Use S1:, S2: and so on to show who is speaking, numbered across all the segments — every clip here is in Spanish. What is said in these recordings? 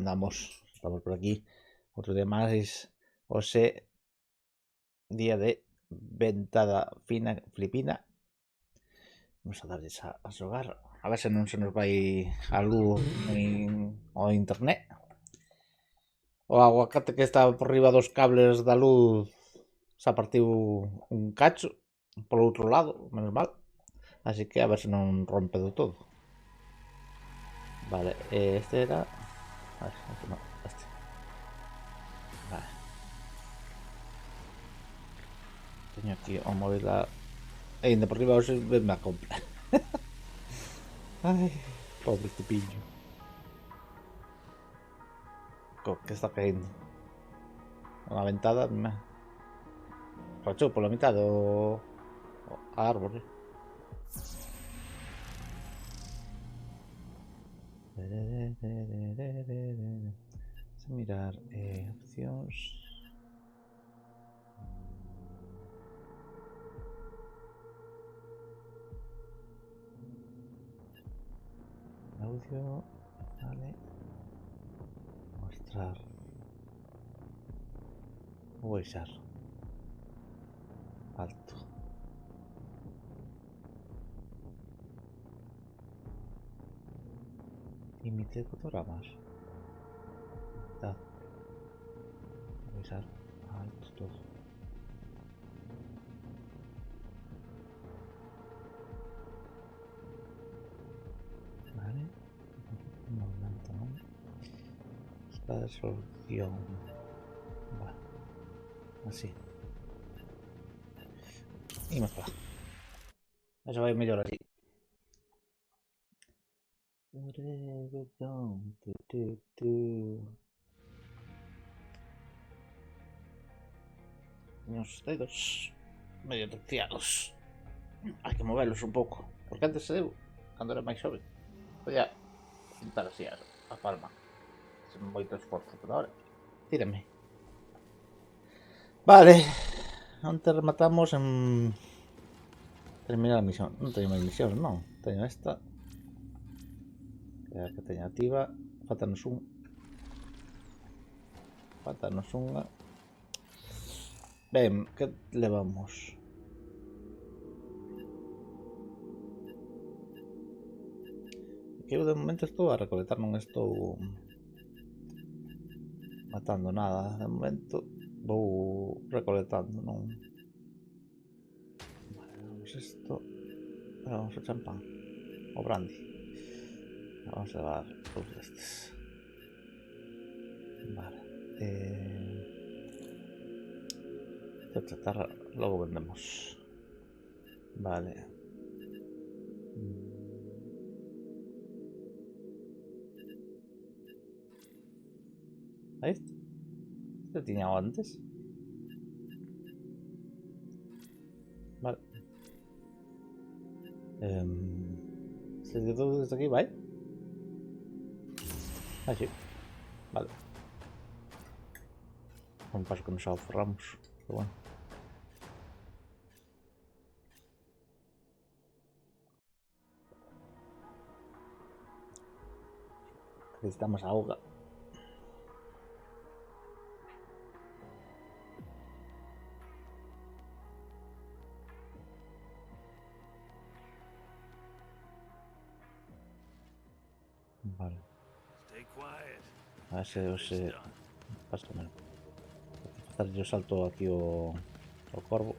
S1: andamos? Estamos por aquí. Otro día más. Ose día de ventada fina filipina. Vamos a darles a xogar. A ver se non se nos vai a luz ao internet. O aguacate que estaba por riba dos cables da luz se partiu un cacho polo outro lado, menos mal. Así que a ver se non rompe do todo. Vale, este era... A ver, este no, este. Vale. Teño aquí o móvil a... E ainda por riba hoxe venme a compra. Ai, pobre este pillo. Que está caindo. Unha ventada me... Rachou pola mitad do... a árbore. Vamos a mirar opcións. Audio, vale. Mostrar. Vou baixar. Alto. Límite de fotogramas. Tá. Vou baixar alto todo. Vale. Momento, non. Esta resolución. Vale. Así. Imos para. Eso vai mellor así. Os dedos medio torciados. Hai que movelos un pouco. Porque antes se deu, cando era máis xoven, podía pintar así a palma. Sen moito esforzo, pero ahora, tírame. Vale, onte rematamos en terminar a misión. Non teño máis misións, non. Teño esta, que é a que teño activa. Faltanos un. Faltanos unha. Ben, que levamos? Que eu de momento estou a recolectar, non estou matando nada. De momento vou recolectando, non. Vale, vamos isto. Vamos o champán. O brandy. Vamos a levar todos estes. Vale. Esta chatarra logo vendemos. Vale. Aí está. Este tiña antes. Vale. Se de todo desde aquí, vai? Ah, sí. Vale. Un paso que nos aforramos. Pero bueno. Necesitamos auga. Vale. A ver se pásame. Facer yo salto aquí o corvo.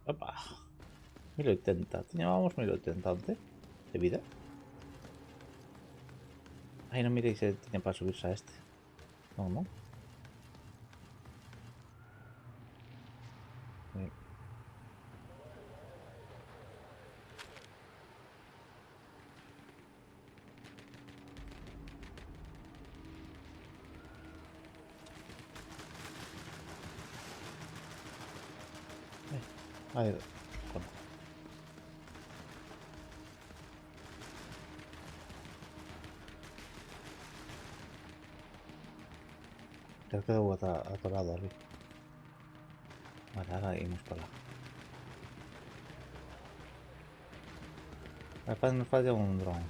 S1: Opa. 1080. Teníamos 1080 antes de vida. Ay, no miréis si tiene para subirse a este. No, no. Ahí, bueno. Creo que debo atorado arriba. Vale, ahora iremos para allá. Nos falla un dron.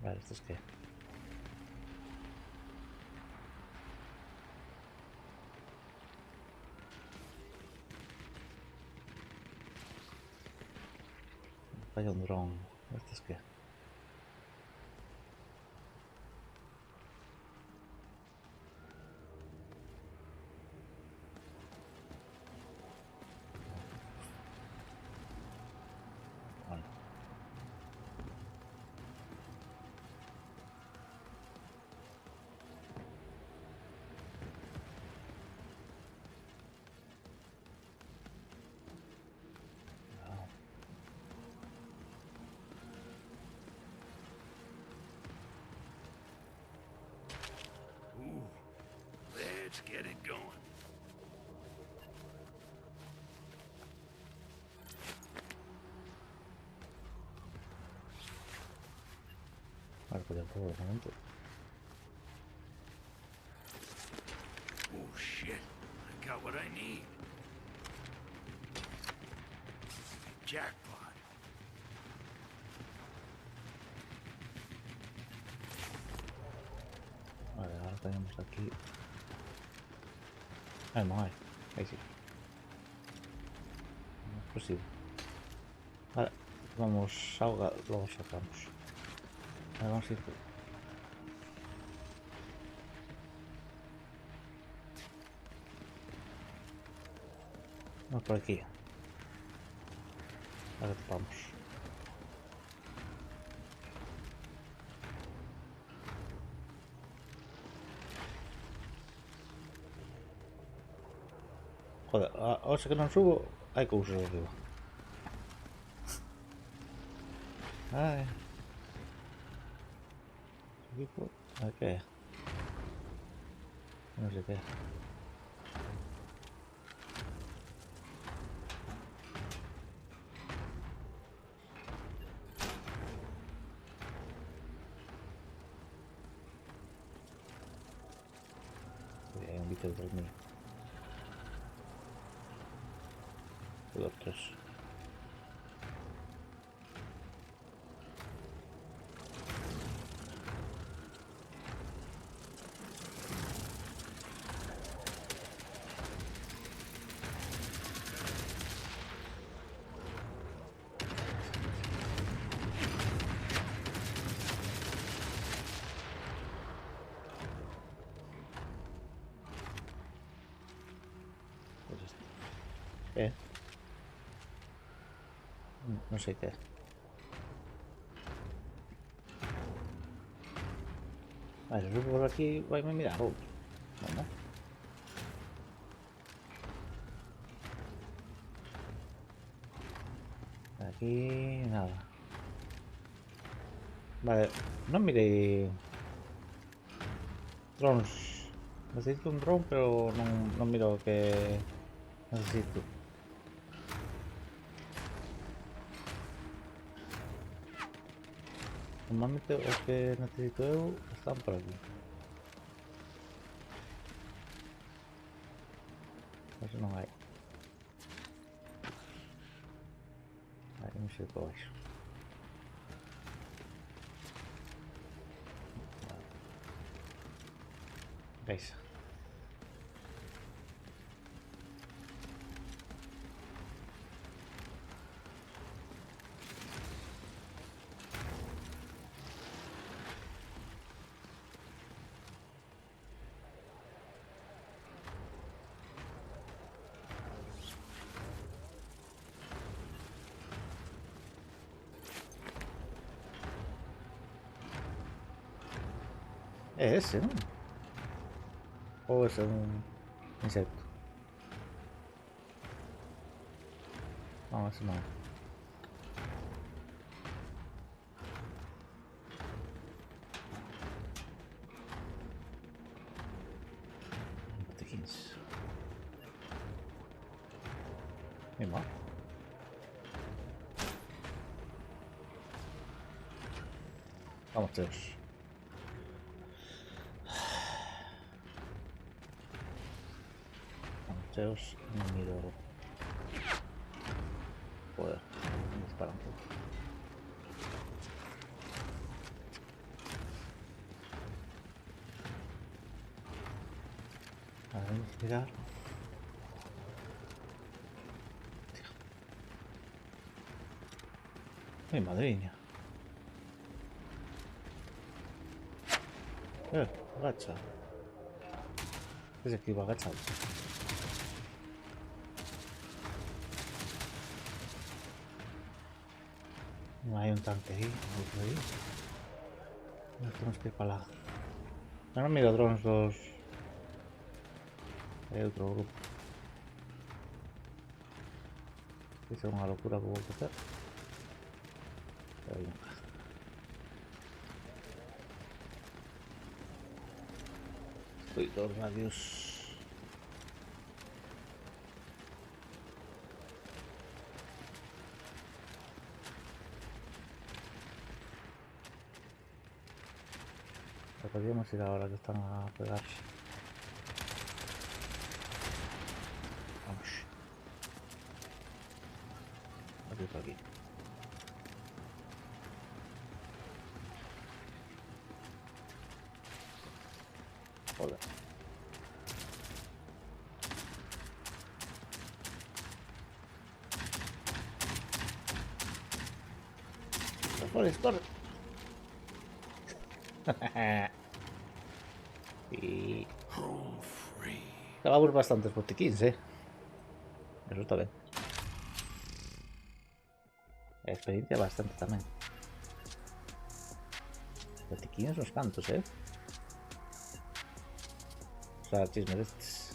S1: Vale, ¿esto es qué? Falla un dron. ¿Esto es qué? Bueno.
S2: Let's get it going.
S1: Vale, pues ya puedo de momento.
S2: Oh shit, I got what I need. Jackpot.
S1: Vale, ahora tenemos aquí. Ah, no hay. Ahí sí. No es posible. Vale, vamos a ahogar, luego sacamos. Vale, vamos a ir. Vamos por aquí. Ahora vamos. Joder, ahora que no subo, hay que usar arriba. Ay. Equipo. ¿A qué? No sé qué. Hay un bicho detrás mío. Dos, tres. Pues esto. ¿Qué? No sé qué. Vale, subo por aquí. Voy a mirar. Bueno. Aquí nada. Vale, no miré drones. Necesito un drone, pero no miro que necesito. Normalmente los que necesito yo están por aquí. Eso no hay. Ahí no sé cómo es. ¿Veis? Es ese, ¿no? O es un insecto. No, ese no. Botequins. Mismo. Vamos, tíos. Vamos, tíos. No miro. Joder, me disparan todos. A ver, mirar. Ay, madriña. Agacha. Ese que iba agachado. Hay un tanque ahí, otro ahí. Nos tenemos que ir para la... No, no miro drones los... Hay otro grupo. Es una locura que voy a hacer. Pero nunca. Estoy dos radios. Podríamos ir ahora que están a pegarse. Vamos. Aquí por aquí. Joder. Corre, corre. Y...
S2: Home free.
S1: Acabamos bastantes botiquines, Eso está bien. Experiencia bastante también. Botiquines unos cantos, O sea, chisme de estos.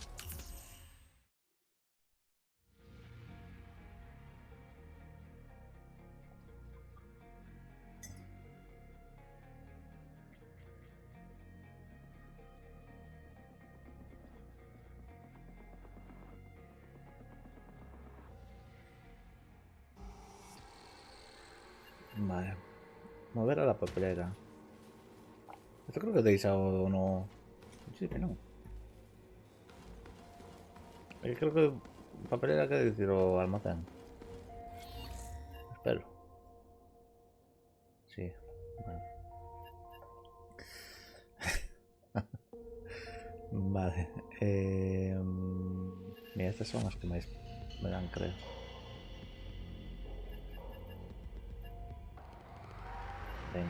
S1: Vale. Mover a la papelera. Esto creo que tenéis o no. Sí, que no. Creo que papelera que decir o almacén. Espero. Sí. Vale. Vale. Mira, estas son las que me dan, creo. Ven.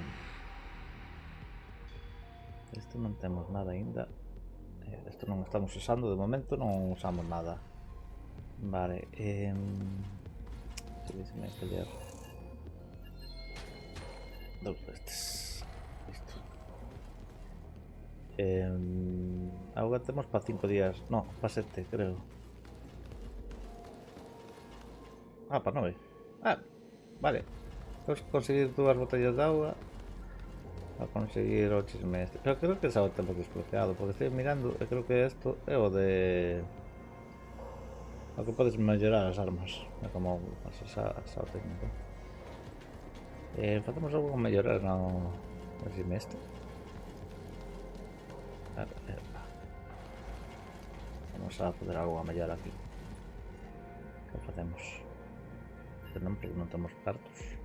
S1: Esto non temos nada ainda. Esto non estamos usando de momento, non usamos nada. Vale. Se me pelear. Dos destes. Listo. Agora temos para 5 días. No, para 7, creo. Ah, para 9. Ah, vale. Vamos a conseguir 2 botellas de agua. A conseguir o chisme este. Pero creo que esa outra temos desbloqueado. Porque estoy mirando e creo que isto é o de... O que podes mellorar as armas. É como esa técnica. Facemos algo con mellorar no chisme este. Vamos a fazer algo a mellorar aquí. Que facemos? Non, porque non temos cartos.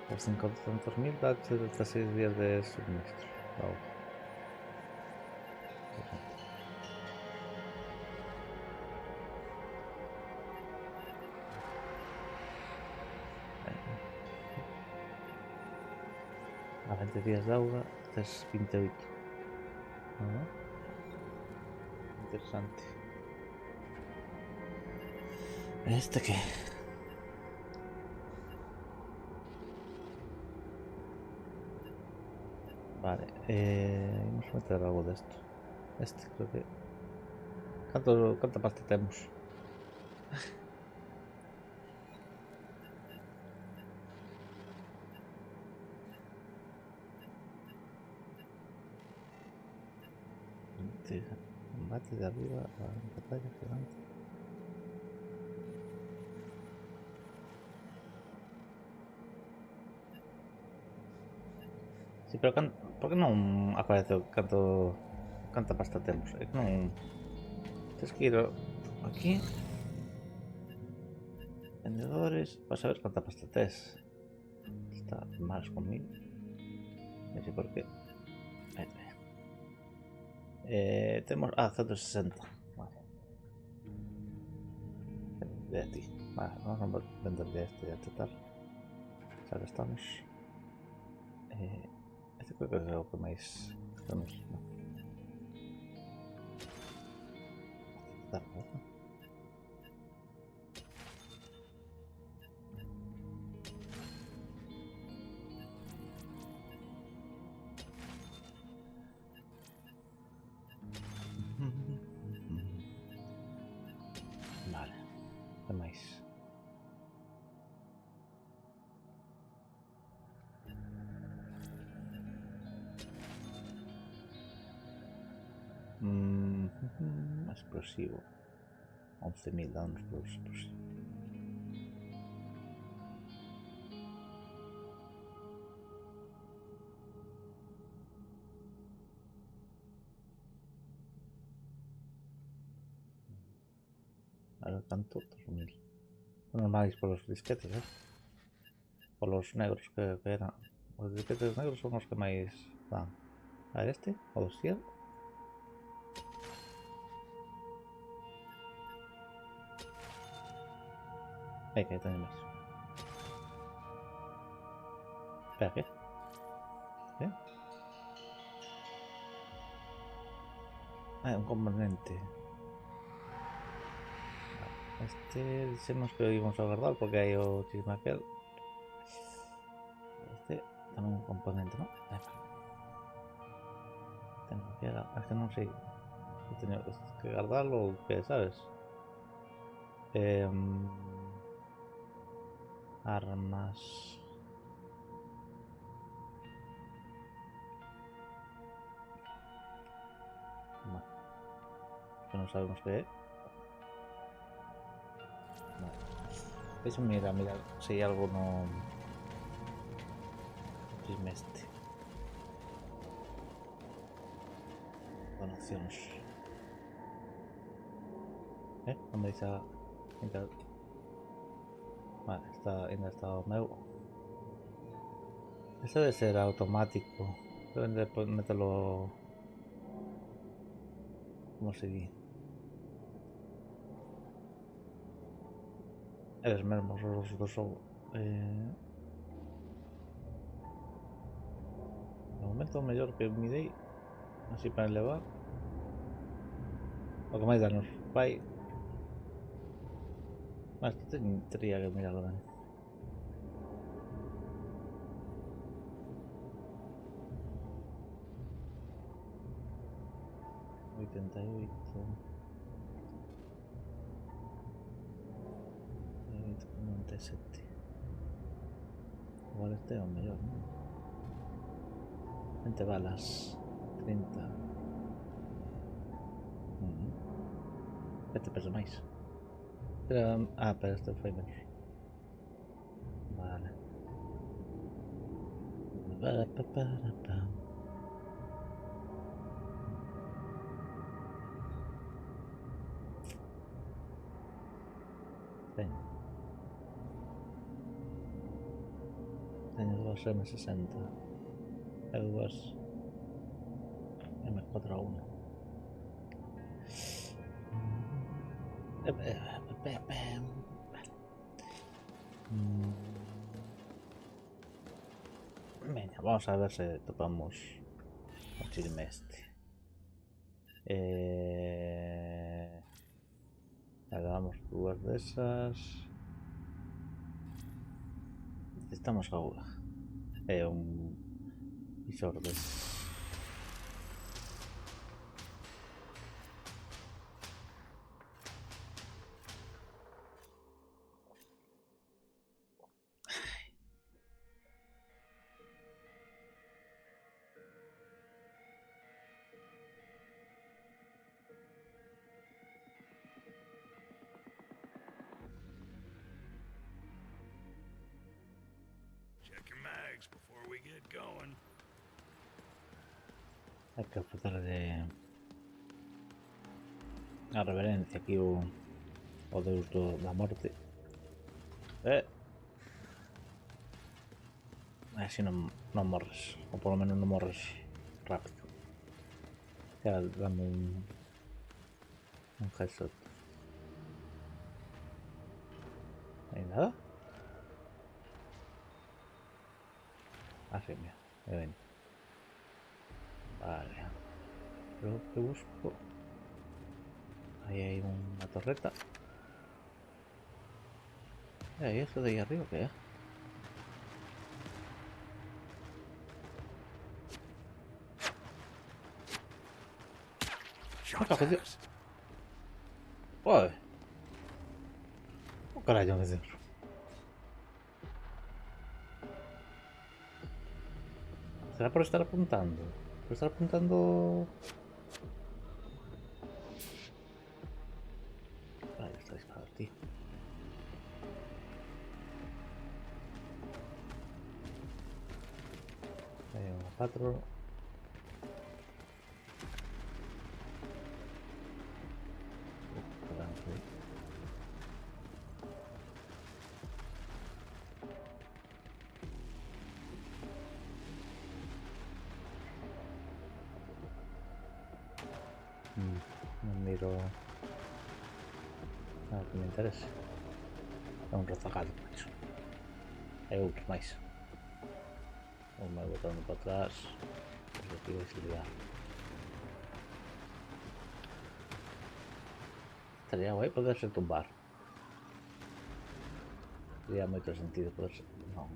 S1: Por 500.000 da hasta 6 días de suministro. Wow. A 20 días de auga, tes 28. Interesante. ¿Este qué? Vale, vamos a meter algo de esto. Este creo que... ¿Cuánta pasta tenemos? Combate de arriba a batalla gigante. Sí, pero por que non aparece canta pasta temos? É que non... Tens que ir aquí. Vendedores, vas a ver canta pasta tes. Está más conmigo. Non sei por qué. Aí está. Temos... 160. Vale. De ti. Vale, vamos a vender de este a tratar. Ya que estamos. Este creo que é o que máis temos, non? Está roto. Vale, que máis? Explosivo. 11.000 danos por explosivo. Ahora tanto, 2.000. Son normales por los disquetes, por los negros que eran. Los disquetes negros son los que máis dan. A ver este, o 200. Que teño máis. Espera, ¿qué? ¿Qué? Un componente. Este dixemos que o íbamos a guardar porque hai o chismaquel. Este tamén un componente, non? Tengo que... Es que non sei. Teño que guardarlo ou que, sabes? Armas... Bueno, que non sabemos que é. Vale. Eso mira se hai algo no... Chisme este. Donacións. Non me dice... Vale, ainda está o meu. Este debe ser automático. Deben de meterlo... Como se di? Eles mesmos os do xogo. De momento o mellor que me dei así para elevar o que máis danos vai. Mas tería que mirarlo ben. $88 $97. Igual este é o mellor, non? 20 balas, 30. Este pesa máis. Pero este foi menos. Vale. Teño dúas M60 e dúas M4A1. Veña, vamos a ver se topamos o chisme este. Hagamos dúas desas. Necesitamos auga. Un visor deses.
S2: Check your mags before we get going.
S1: Hai que facerlle a reverencia aquí o deus da morte. Así non morres, ou polo menos non morres rápido. Queda dando un headshot. ¿Hay nada? Ah, sí, mira, ya ven. Vale. Lo que busco. Ahí hay una torreta. ¿Y eso de ahí arriba qué es?
S2: Shots
S1: coño.
S2: at us.
S1: ¡Uy! ¿Qué carajo me dentro? ¿Será por estar apuntando? ¿Por estar apuntando? Ahí está disparado, tío. Hay un 4. Non miro nada que me interese. É un rezagado, macho. É outro máis. O meu botando para atrás. Os aquí vais ligar. Estaría guai poderse tumbar. Tería moito sentido poderse... Non.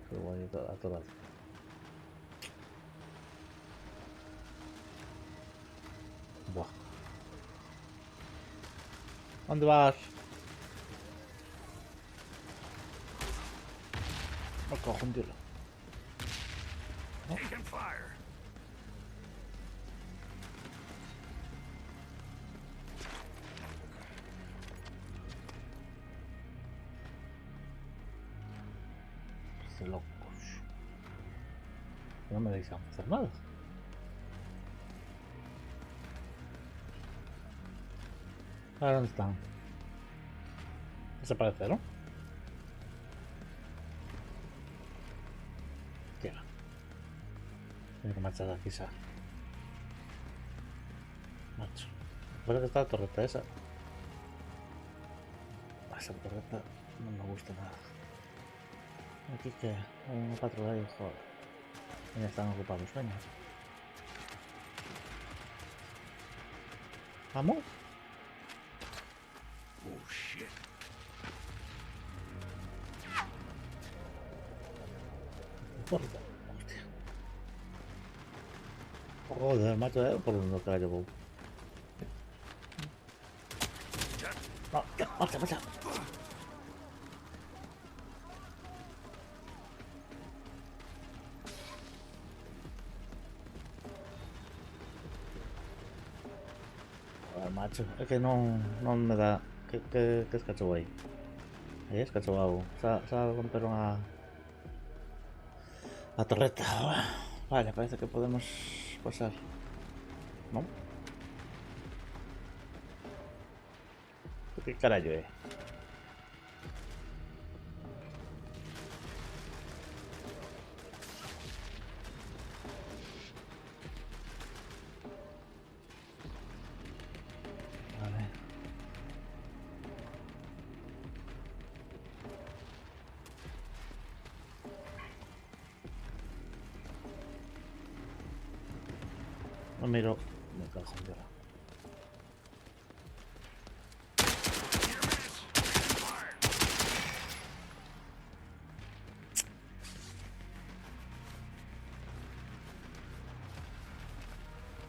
S1: Pero guai atorado. Buah. Onde vas? Me cojo un tiro.
S2: Taking fire.
S1: Qué locos. No me dejan hacer nada. Ahora dónde están. Desaparecieron. Llega. Tengo que marchar aquí, ¿sabes? Macho. Recuerda que está la torreta esa. Esa torreta no me gusta nada. Aquí que hay una patrulla ahí, joder. Ya están ocupados, venga. ¿Vamos?
S2: Oh shit.
S1: Hostia. Joder, macho, por donde carajo voy. No, marcha, marcha. Joder, macho, es que no me da. ¿Qué es cacho ahí? Ahí es cacho algo. Se rompieron a torreta. Vale, parece que podemos pasar. ¿No? ¿Qué carajo es? Vale. No miro. Me cago en Dios.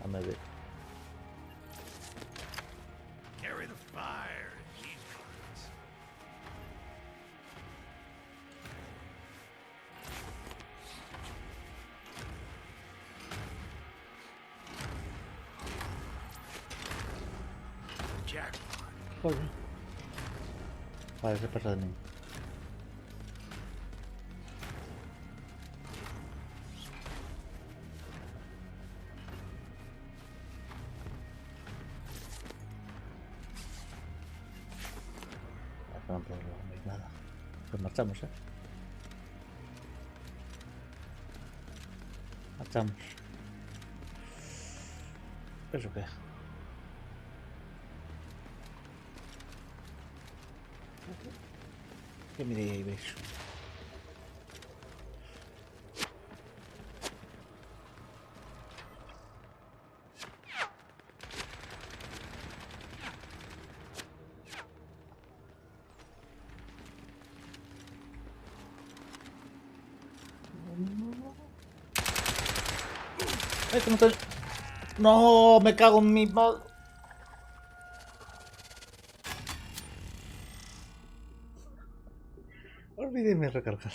S1: Dame de.
S2: Carry the fire. These ones. Jackpot.
S1: Joder. Vale, se pasa de mí. marchamos, marchamos. ¿Eso qué? ¿Qué me diréis? Esto no te... No, me cago en mi madre. Olvídeme recargar.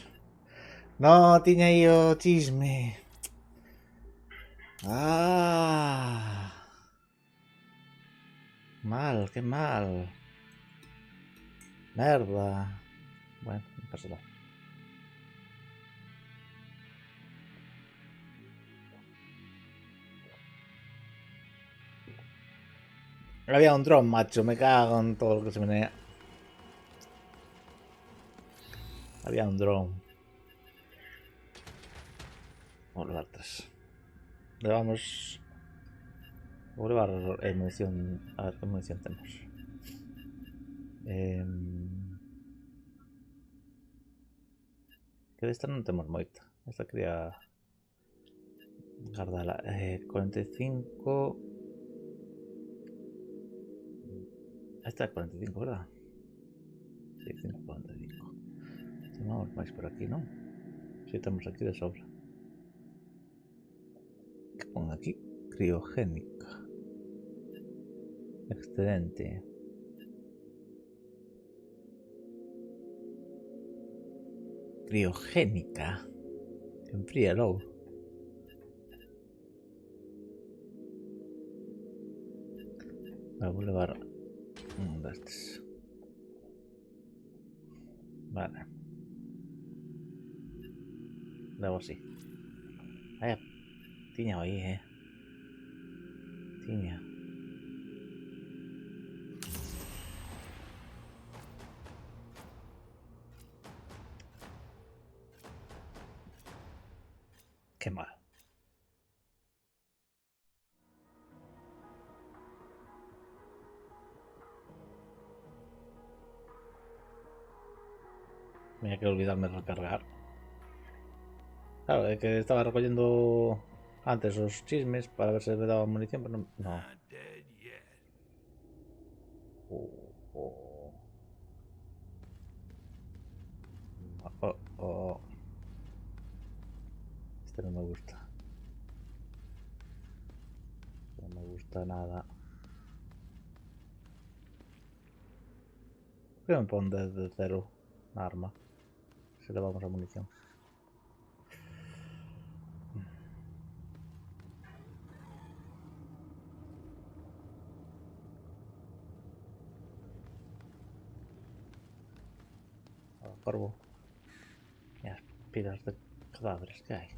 S1: No, tiña aí o chisme. Ah. Mal, qué mal. Merda. Bueno, no pasa nada. Había un dron, macho. Me cago en todo lo que se menea. Había un dron. Vamos a llevar 3. Llevamos... Voy a llevar munición. A ver qué munición tenemos. Que de esta non temos moita. Esta quería guardala. 45. Esta é 45, verdad? Sí, 145. Tenemos máis por aquí, non? Si, temos aquí de sobra. Que pon aquí? Criogénica. Excedente. Criogénica. Enfríalo. Vale, voy a llevar un de estos. Vale. Luego así. Vaya tiña ahí, Tiña. Qué mal. Me había que olvidarme de recargar. Claro, es que estaba recogiendo antes los chismes para ver si me daba munición, pero no.
S2: Not dead yet.
S1: Oh. Este no me gusta. No me gusta nada. ¿Por qué me pone desde cero una arma? Si le vamos a munición. Corvo. Y las pilas de cadáveres que hay.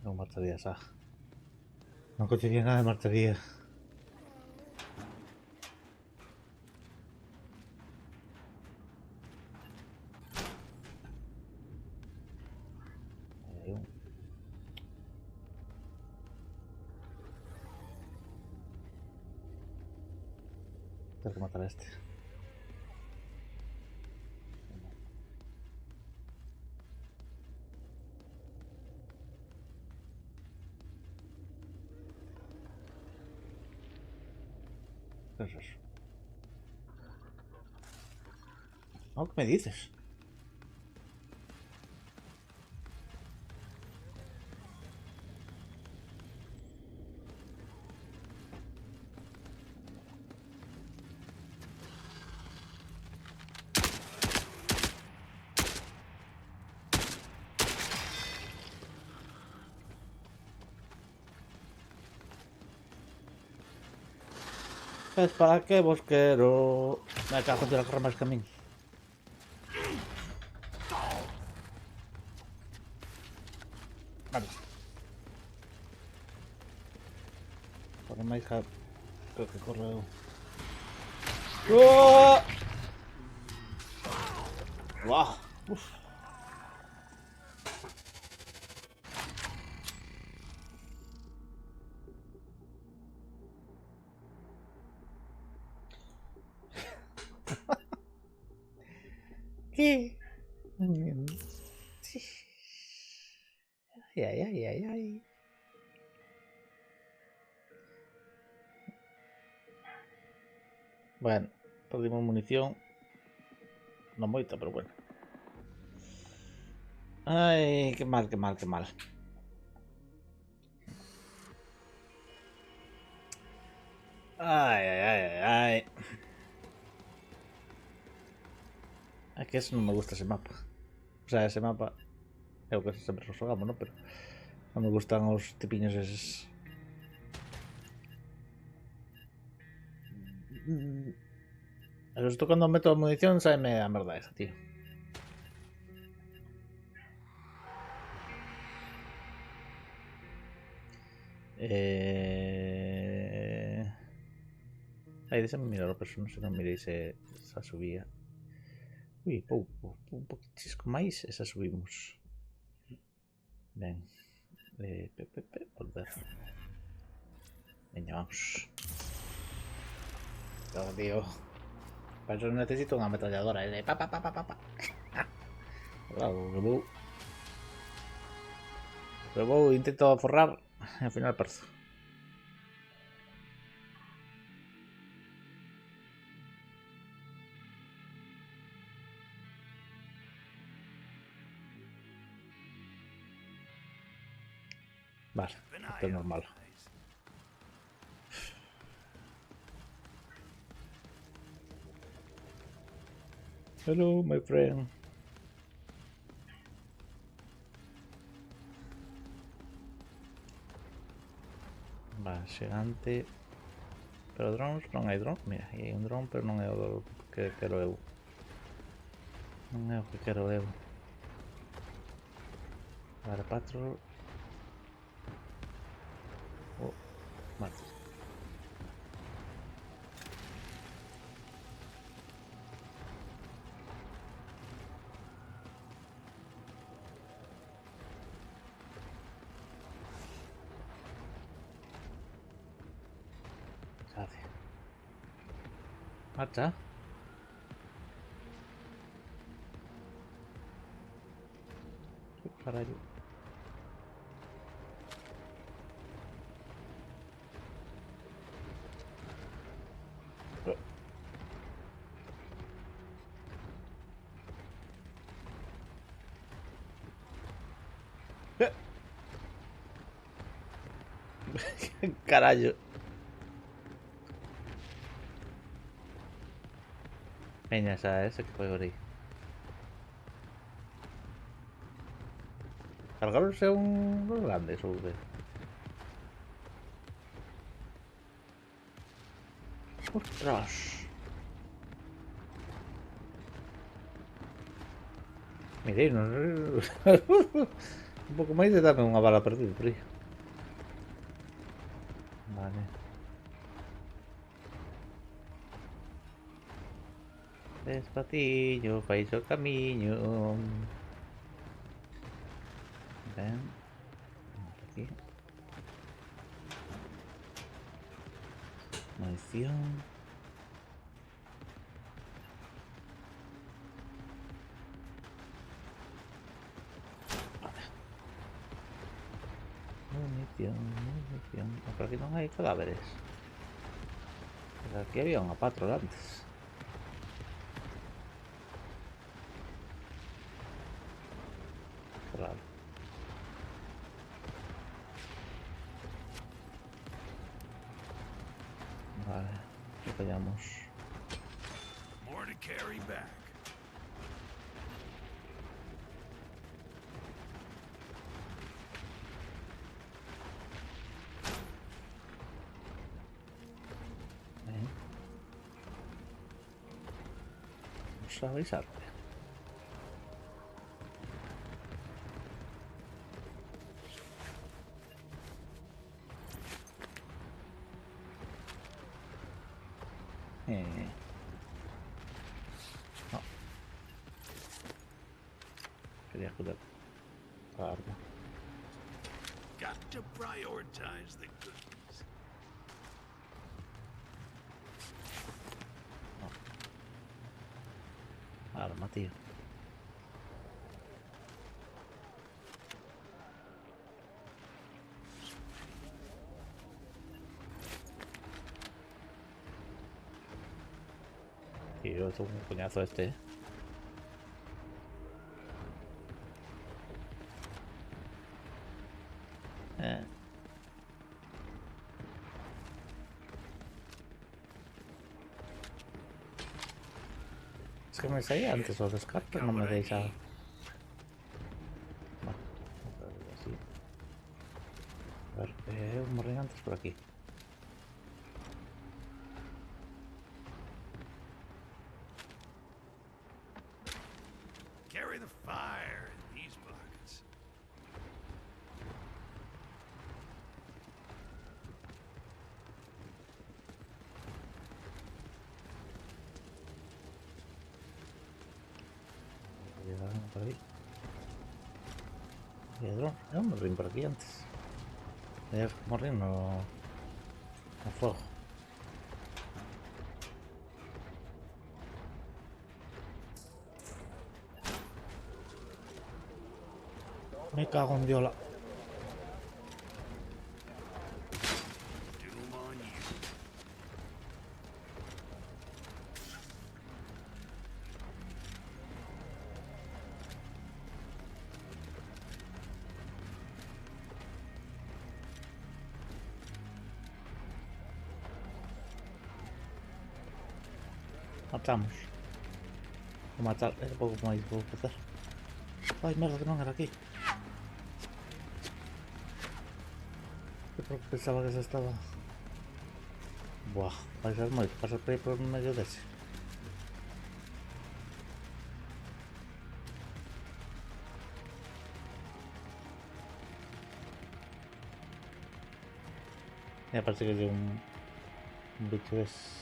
S1: No marcharía esa. No conseguía nada de marcharía. Tengo que matar a este. ¿Qué es eso? ¿No? ¿Qué me dices? Es para que bosquero. Me cago en la correr más que a mí. Vale. Por una hija. Creo que corre. ¡Oh! ¡Wow! Uf. ¿Qué? Ay, ay, ay, ay, ay. Bueno, perdimos munición. No moita, pero bueno. Ay, qué mal, qué mal, qué mal. Ay, ay, ay, ay, ay. Es que eso no me gusta ese mapa. O sea, ese mapa. É o que sempre nos xogamos, ¿no? Pero non me gustan os tipiños eses. Pero isto cando meto a munición saime a merda esa, tío. Aí, déxame mirar o personaxe, se non mirei se subía. Ui, un poquichisco máis e xa subimos. Ben. Volver. Veña, vamos. Todo, tío. Para eso necesito unha ametralladora. Pa, pa, pa, pa, pa, pa. Claro, que vou intento forrar e ao final perzo. Vale, esto es normal. Hello, my friend. Vale, xigante. Pero drones, non hai drone. Mira, aí hai un drone, pero non é o que quero eu. Non é o que quero eu. Vale, patrol. Oh, vale. Sabe. Marcha. Carallo. Carallo. Veña, ese que foi por aí. Cargaronse un dos grandes ou de... Ostras. Mirei, non... un pouco máis de darme unha bala perdida por aí. Vale. Despatillo, fais o camiño. Ben. Aquí. Munición. munición. Por aquí non hai cadáveres. Pero aquí había unha patrol antes. Claro. Vale, aquí pillamos.
S2: More to carry back.
S1: Vamos a avisarte. No. Quería cuidar la arma.
S2: Got to prioritize the goodies.
S1: Arma, tío. Tío, es un coñazo este. Es que me salía antes los descartos, no me deis a... Bueno, así. A ver, un morrín antes por aquí.
S2: Carry the fire in these pockets.
S1: Por ahí. Piedrón, era un morrín por aquí antes. Morrín no... A fuego. Me cago en Diola.
S2: Doom on you.
S1: Matamos. Vou matar, é pouco máis vou fazer. Ai, merda, que non era aquí. Eu porque pensaba que se estaba... Buah, vai ser moito, pasar por aí por medio dese. E parece que lle un bicho desse.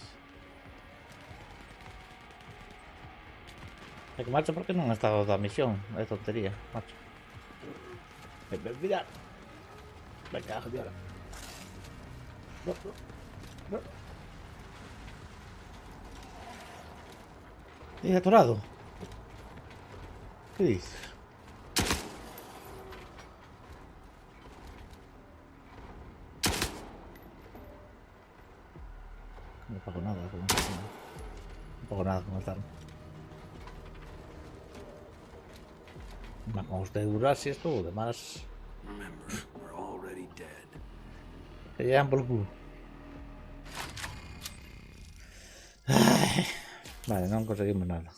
S1: É que macho porque non está da misión, é tontería, macho. Mira. Venga, joder. No. ¿Y atorado? ¿Qué dices? No pago nada con esto. No pago nada con esta arma. Con usted duras y esto, además.
S2: Remember, we're already dead.
S1: Que llegan por el culo. Ay. Vale, non conseguimos nada.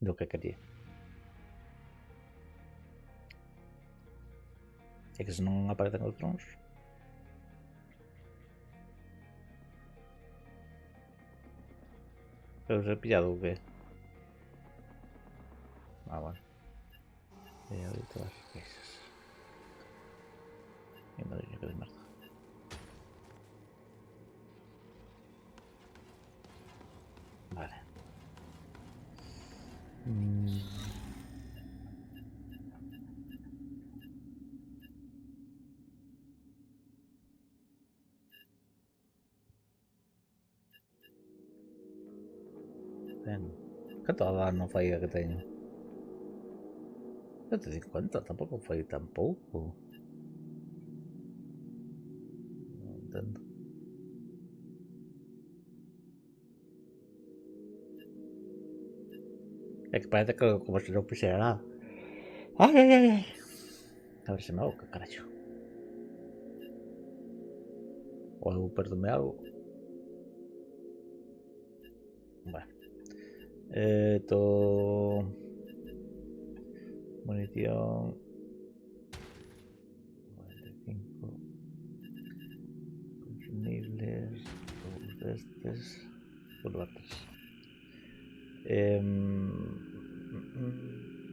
S1: Lo que quería. É que se non aparecen os drons. Pero se he pillado o que? Ah, vale. He pillado todas as piezas. Y madre mía, que de merda. Vale. Ben. Que toda non fai a que teño. 150, tampouco foi tan pouco. Es que parece que como si no pusiera nada. ¡Ay, ay, ay! Ay. A ver si me ahoga, carajo. O perdónme algo. Bueno. Todo... Munición... 45... Consumibles... Todos de estos... Bulbates.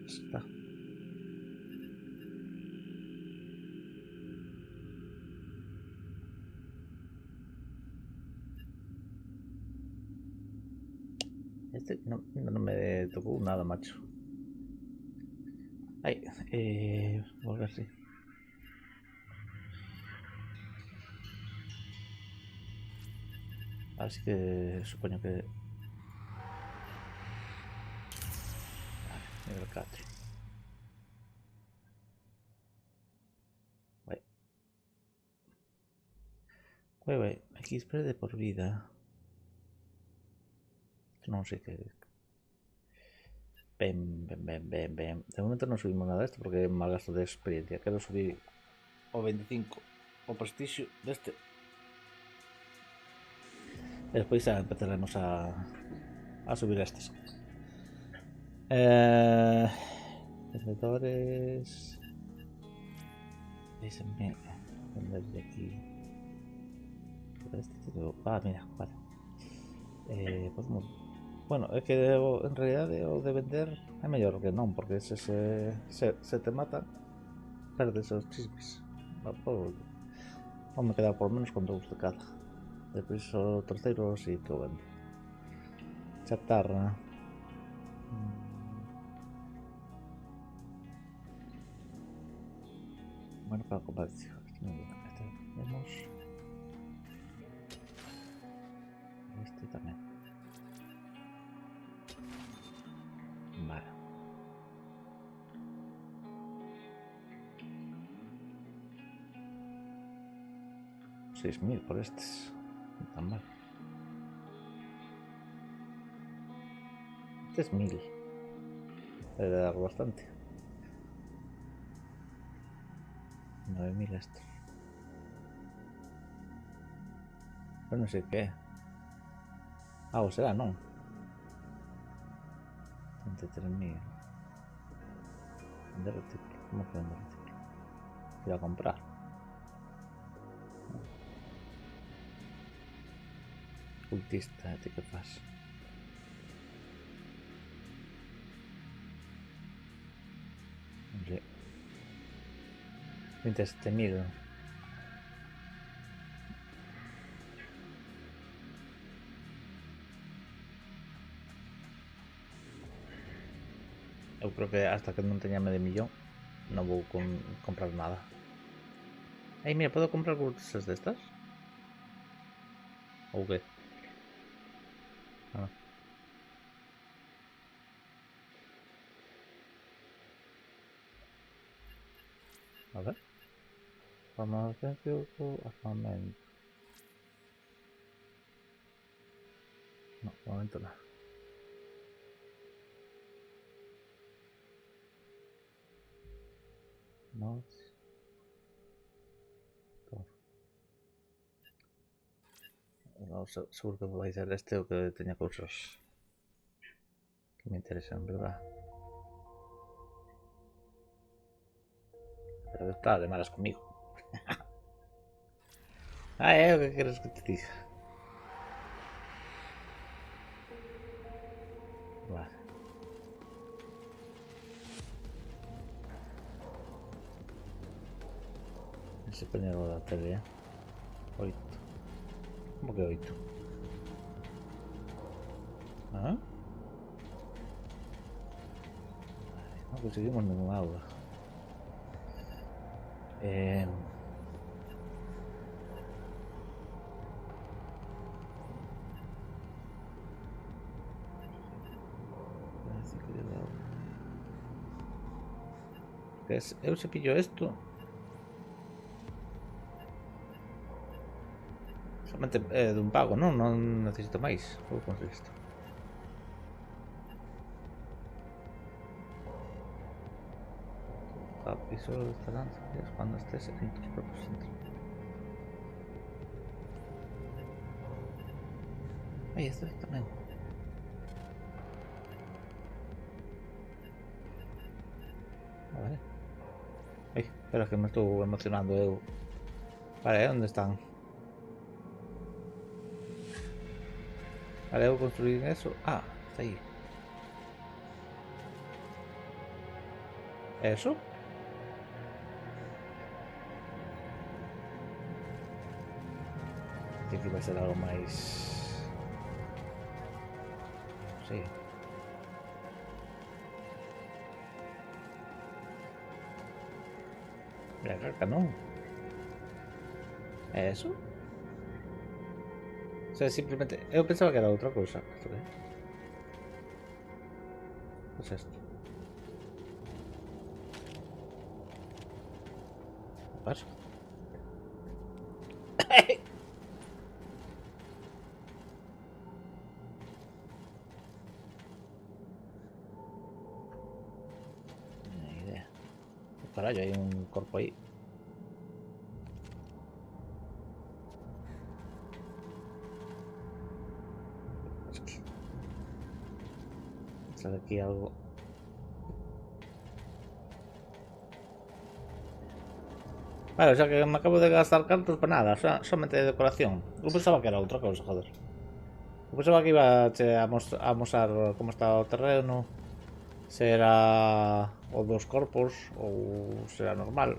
S1: Está. Este no me tocó nada, macho. Ay, volver sí. Así que supongo que... Vale, nivel 4. Güey, XP de por vida. No sé qué... Bem. De momento no subimos nada de esto porque es mal gasto de experiencia. Quiero subir o 25 o prestigio de este. Después empezaremos a subir estos. Vendedores. Déjenme vender de aquí. Este título. Ah, mira, vale. Podemos. Bueno, es que en realidad de vender es mejor que no, porque se te matan, perdes esos chismes. Vamos a quedar por lo menos con 2 de cada. Después o terceros y que vendo. Chatarra. Bueno, para comercio. Tenemos este también. Vale. 6.000 por estos. No tan mal. Este es 1.000. Debe dar bastante. 9.000 esto. Pues no sé qué. Ah, o será, no. 33.000. Vender retículo. ¿Cómo que vender retículo? Voy a comprar. Cultista, ¿de qué pasa? No sé. 27.000. Yo creo que hasta que no tenía medio millón no voy a comprar nada. Ay, mira, ¿puedo comprar cultistas de estas? ¿O qué? Ah. A ver. Farmacéutico, armamento. No, de momento no. No. No, seguro que vais a ser este o que tenía cosas que me interesan, ¿verdad? Pero está de malas conmigo. ¿Qué quieres que te diga? Vale. Ese peñero de la pelea. 8. ¿Cómo que 8? ¿Ah? Vale, no conseguimos ningún aula. Eu se pillo esto. Solamente de un pago, ¿no? No necesito más. ¿Cómo conseguir esto? cerrado y solo estarán cerrados cuando estés en tus propios centros. Ay, esto también. Vale. Ay, espera que me estuvo emocionando, eu. Vale, ¿dónde están? Vale, debo construir eso. Ah, está ahí. ¿Eso? Pensé que iba a ser algo más... Sí. Mira, caca, no. ¿Eso? O sea, simplemente... Yo pensaba que era otra cosa. ¿Esto qué? ¿Qué es esto? ¿Qué pasa? Ni idea. Carajo, hay un cuerpo ahí. Sale aquí algo. Vale, o sea que me acabo de gastar cartas para nada, o sea, solamente de decoración. Yo pensaba que era otra cosa, joder. Yo pensaba que iba a mostrar cómo está el terreno. Será o dos corpos o será normal.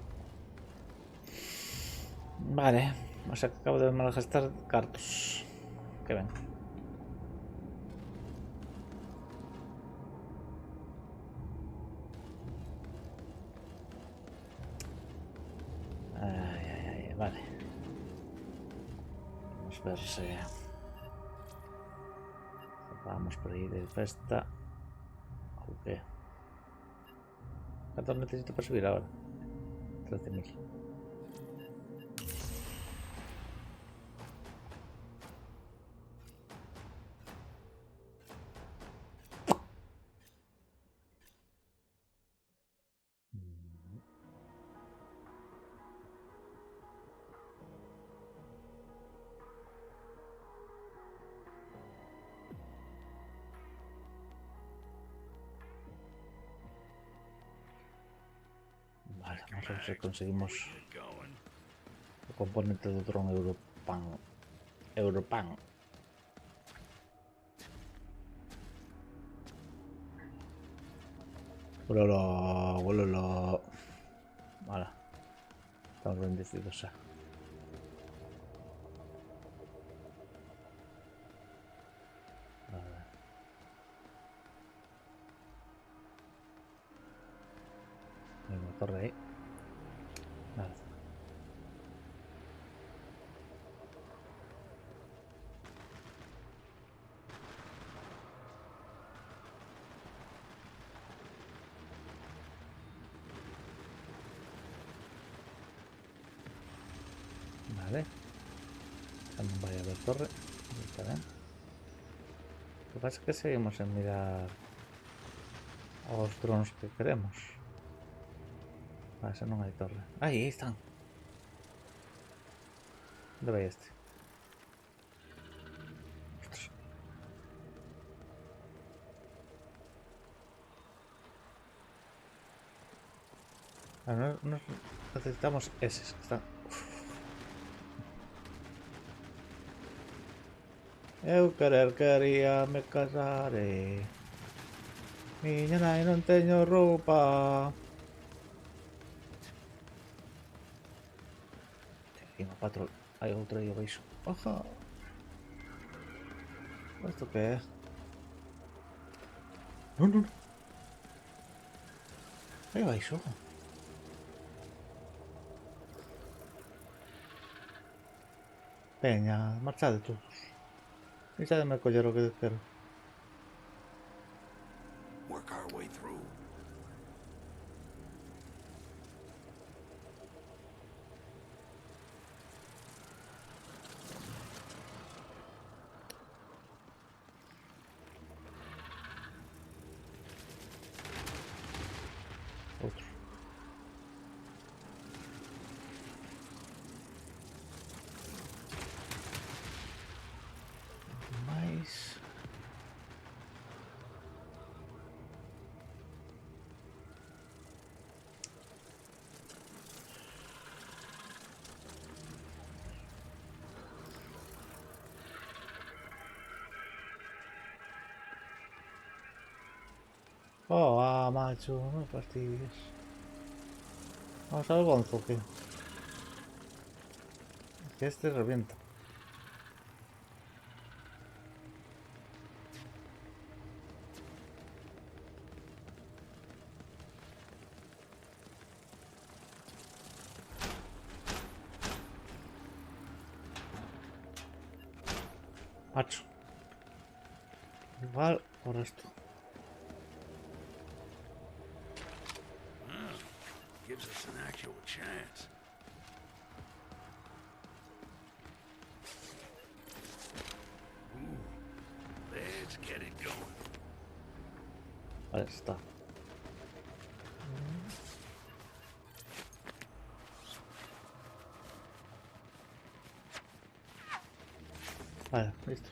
S1: Vale, o sea que acabo de malgastar cartas. Que ven. Ay, vale. Vamos a ver si vamos por ahí de festa. ¿O qué? ¿Cuántos necesito para subir ahora? 13.000. Vale, vamos a ver si conseguimos el componente de dron Europan. Vololo. Vale, estamos bendecidos. Vale. Hay una torre ahí. Vale. Vale. También vaya a haber torre. Está bien. Lo que pasa es que seguimos en mirar a los drones que queremos. Para eso no hay torre. Ahí están. ¿Dónde va este? Ostras. Ah, no necesitamos ese. Está. Eu quería me casaré. Miña nai non teño roupa. Aquí no patrol. Hai outro aí abaixo. Oja. Isto que é? Non. Aí abaixo. Peña, marchade todos. Deixademe coller o que quero.
S2: Work our way through.
S1: Outro. Oh, macho, no me fastidies. Vamos al gonzo, que este revienta. Macho. Igual por esto.
S2: Gives us an actual chance. Ooh, let's get it going.
S1: Ahí está. Vale, listo.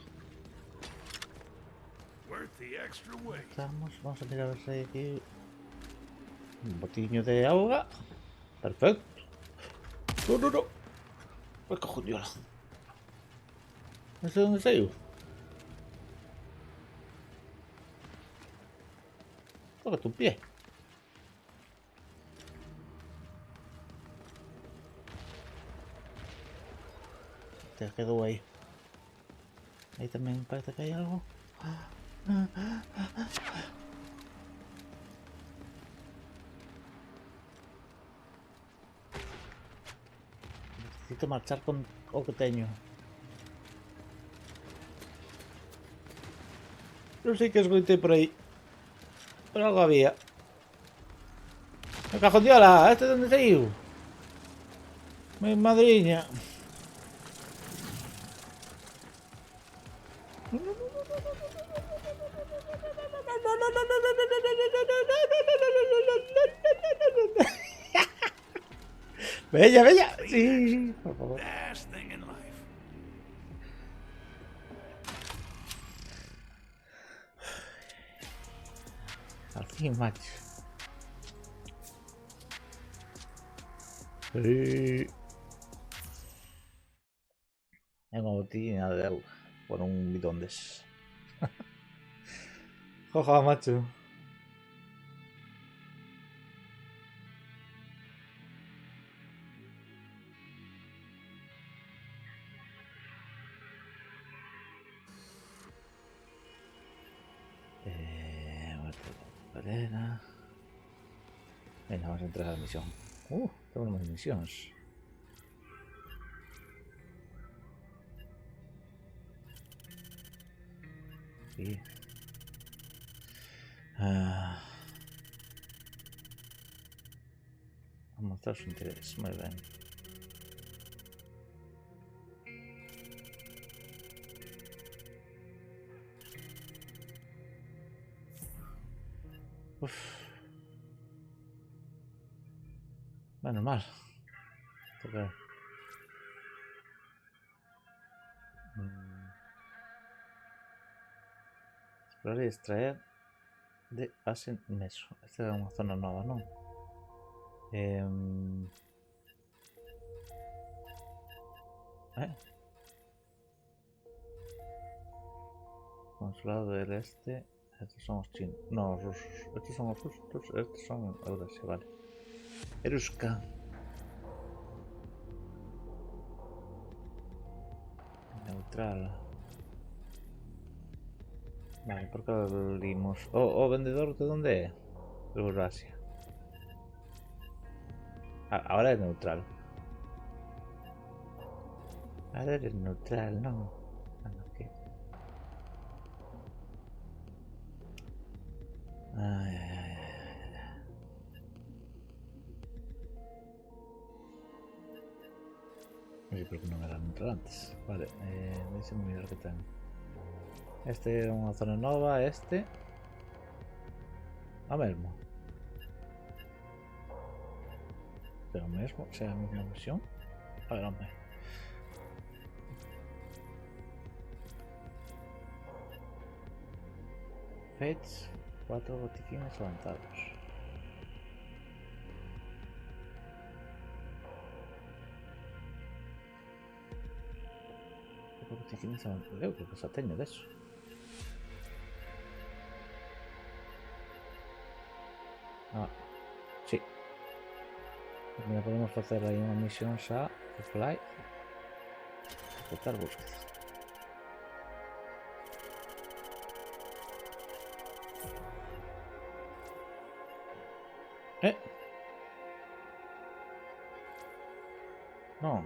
S2: Worth the extra weight.
S1: Vamos a mirar a ver si hay aquí un botiño de agua. Perfecto. No, no, no. Me cojo un diola. No sé dónde se ha ido. Toca tu pie. Te quedó ahí. Ahí también parece que hay algo. Necesito marchar con Oqueteño. No sé qué esgoté por ahí. Pero algo había. ¡Me cajondiola! ¿Este dónde se ha ido? Mi madriña. Bella, bella. Sí, sí, por favor.
S2: Last thing in life.
S1: Al fin, macho. Sí. Tengo botina de agua. Por un bidón de esos. Joja, macho. Cadena. Venga, vamos a entrar a la misión. Tengo más misiones. Sí. A mostrar su interés. Muy bien. Uf. Bueno, mal. Toca. Explorar y extraer de Asen Meso. Esta es una zona nueva, ¿no? Consulado del Este. Estos son los chinos. No, rusos. Estos son los rusos. Estos son Eurasia, vale. Eruska. Neutral. Vale, ¿por qué abrimos? Vendedor, ¿de dónde es? De Eurasia. Ahora es neutral. Ahora eres neutral, ¿no? ¿Qué? Ay, ay, ay. No sé por qué no me era neutral antes. Vale, déjame mirar qué tengo. Este es una zona nueva, este. A mesmo. Pero mesmo, sea a mesma misión. A ver, hombre. Fates, 4 botiquines avanzados. Botiquines avanzados. Eu creo que xa teño deso. Ah, sí. Mira, podemos facer aí unha misión xa de fly. Aceptar búsqueda. Non.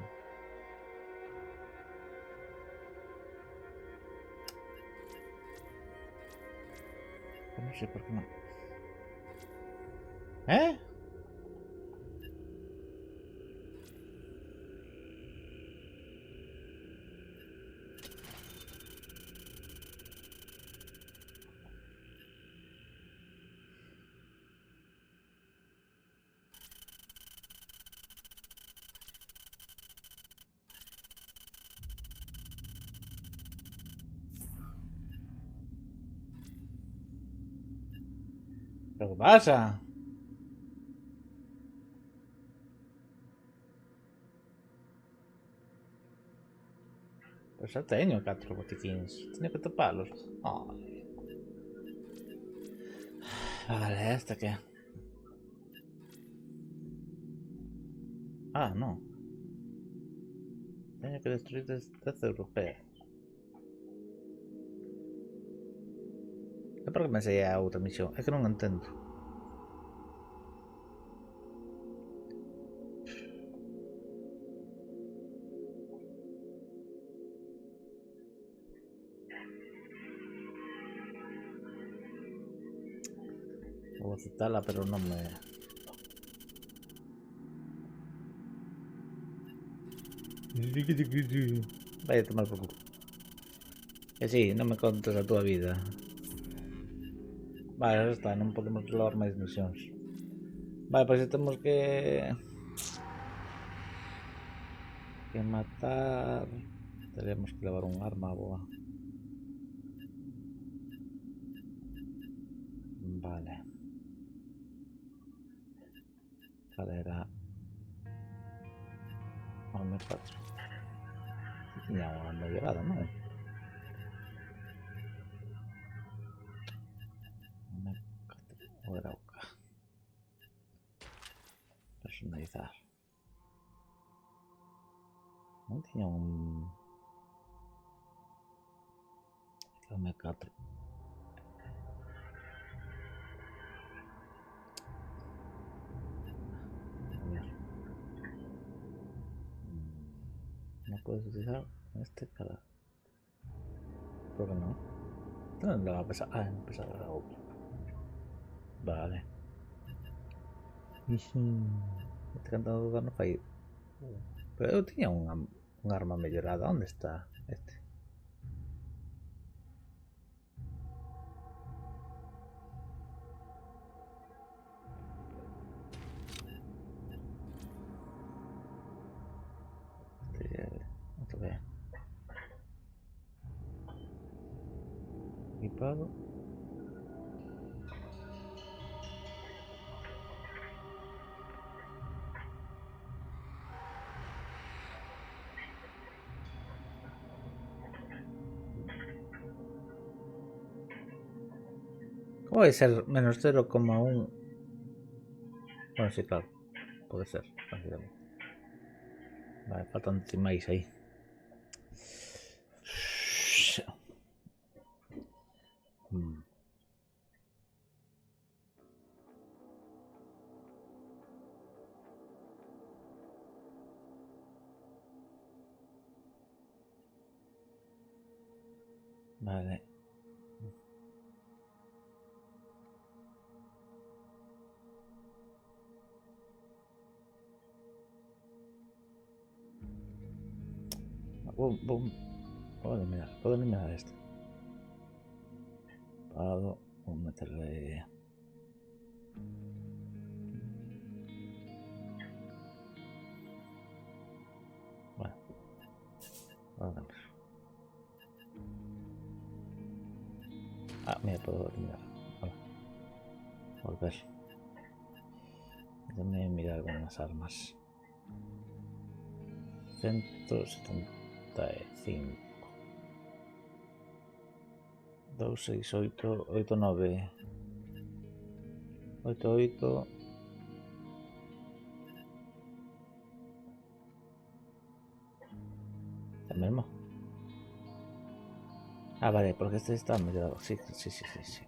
S1: Non sei por que non. ¿Pero qué pasa? Pues xa teño 4 botiquíns. Teño que topalos. Oh. Vale, ¿esta qué? Ah, no. Teño que destruir 10 europeas. É por que me sei a outra misión? É que non entendo. Vou aceptala, pero non me... Vai a tomar por culo. Que sí, non me contes a túa vida. Vale, xa está, non podemos levar máis misións. Vale, pois temos que matar... Teremos que levar un arma boa. Vale. Vale, era... Arma 4. Tiña unha mellorada, non? O era o K. Personalizar. Non tiña un... Arma 4. No puedes utilizar este para... ¿Por qué no? No le va a pesar. Ah, empezar a otro. Vale. Este cantando no fai. Pero eu tiña un arma mellorada. Onde está este? Otro vez. Equipado. ¿Cómo vai ser menos 0,1? Bueno, sí, claro. Pode ser. Vale, faltan máis aí. Vale. Puedo eliminar este. Puedo meterle... Bueno. Vamos. Ah, mira, puedo eliminar. Vale. Volver. Déjame mirar algunas armas. 175. 268, 89. 8. ¿El mismo? Ah, vale, porque este está mirado. Sí.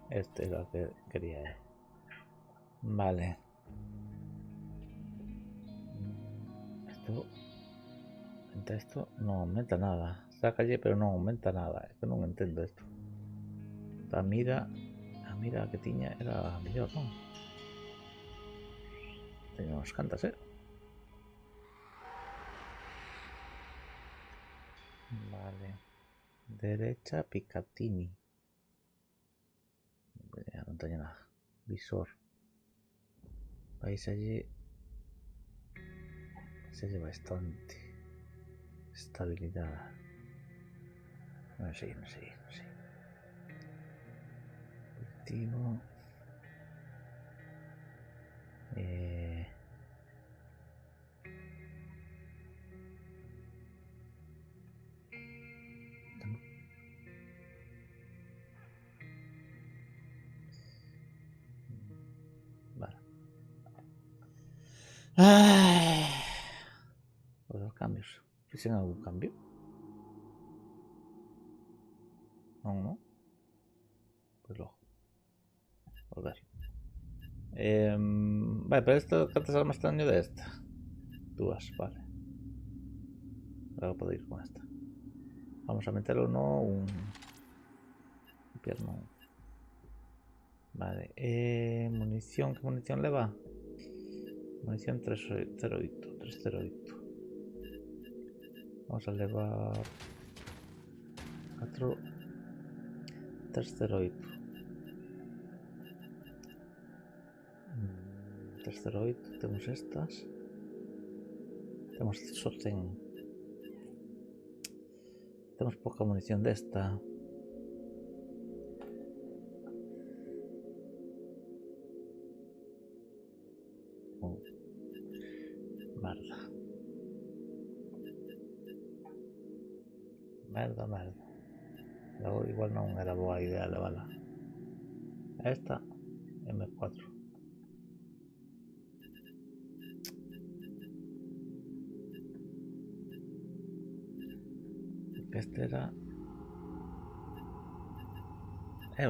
S1: Este es lo que quería. Vale. Esto no aumenta nada. Está calle, pero no aumenta nada. Es que no entiendo esto. La mira que tiña era mejor, ¿no? Tenía unas cantas, Vale. Derecha, Picatinny. Ya no tenía nada. Visor. Vais allí. Se lleva bastante. Estabilidad. No sé. Objetivo. Vale. Ay. Los cambios. ¿Hicieron algún cambio? No. Pues luego. Volver. Vale, pero esto cartas al más extraño de esta. Duas, vale. Ahora puedo ir con esta. Vamos a meterlo, no un pierno. Vale. Munición, ¿qué munición le va? Munición 308. Vamos a elevar 4 308. 308, tenemos estas. Tenemos sostén. Tenemos poca munición de esta. Merda. Igual non era boa idea levala. Esta M4. Este era...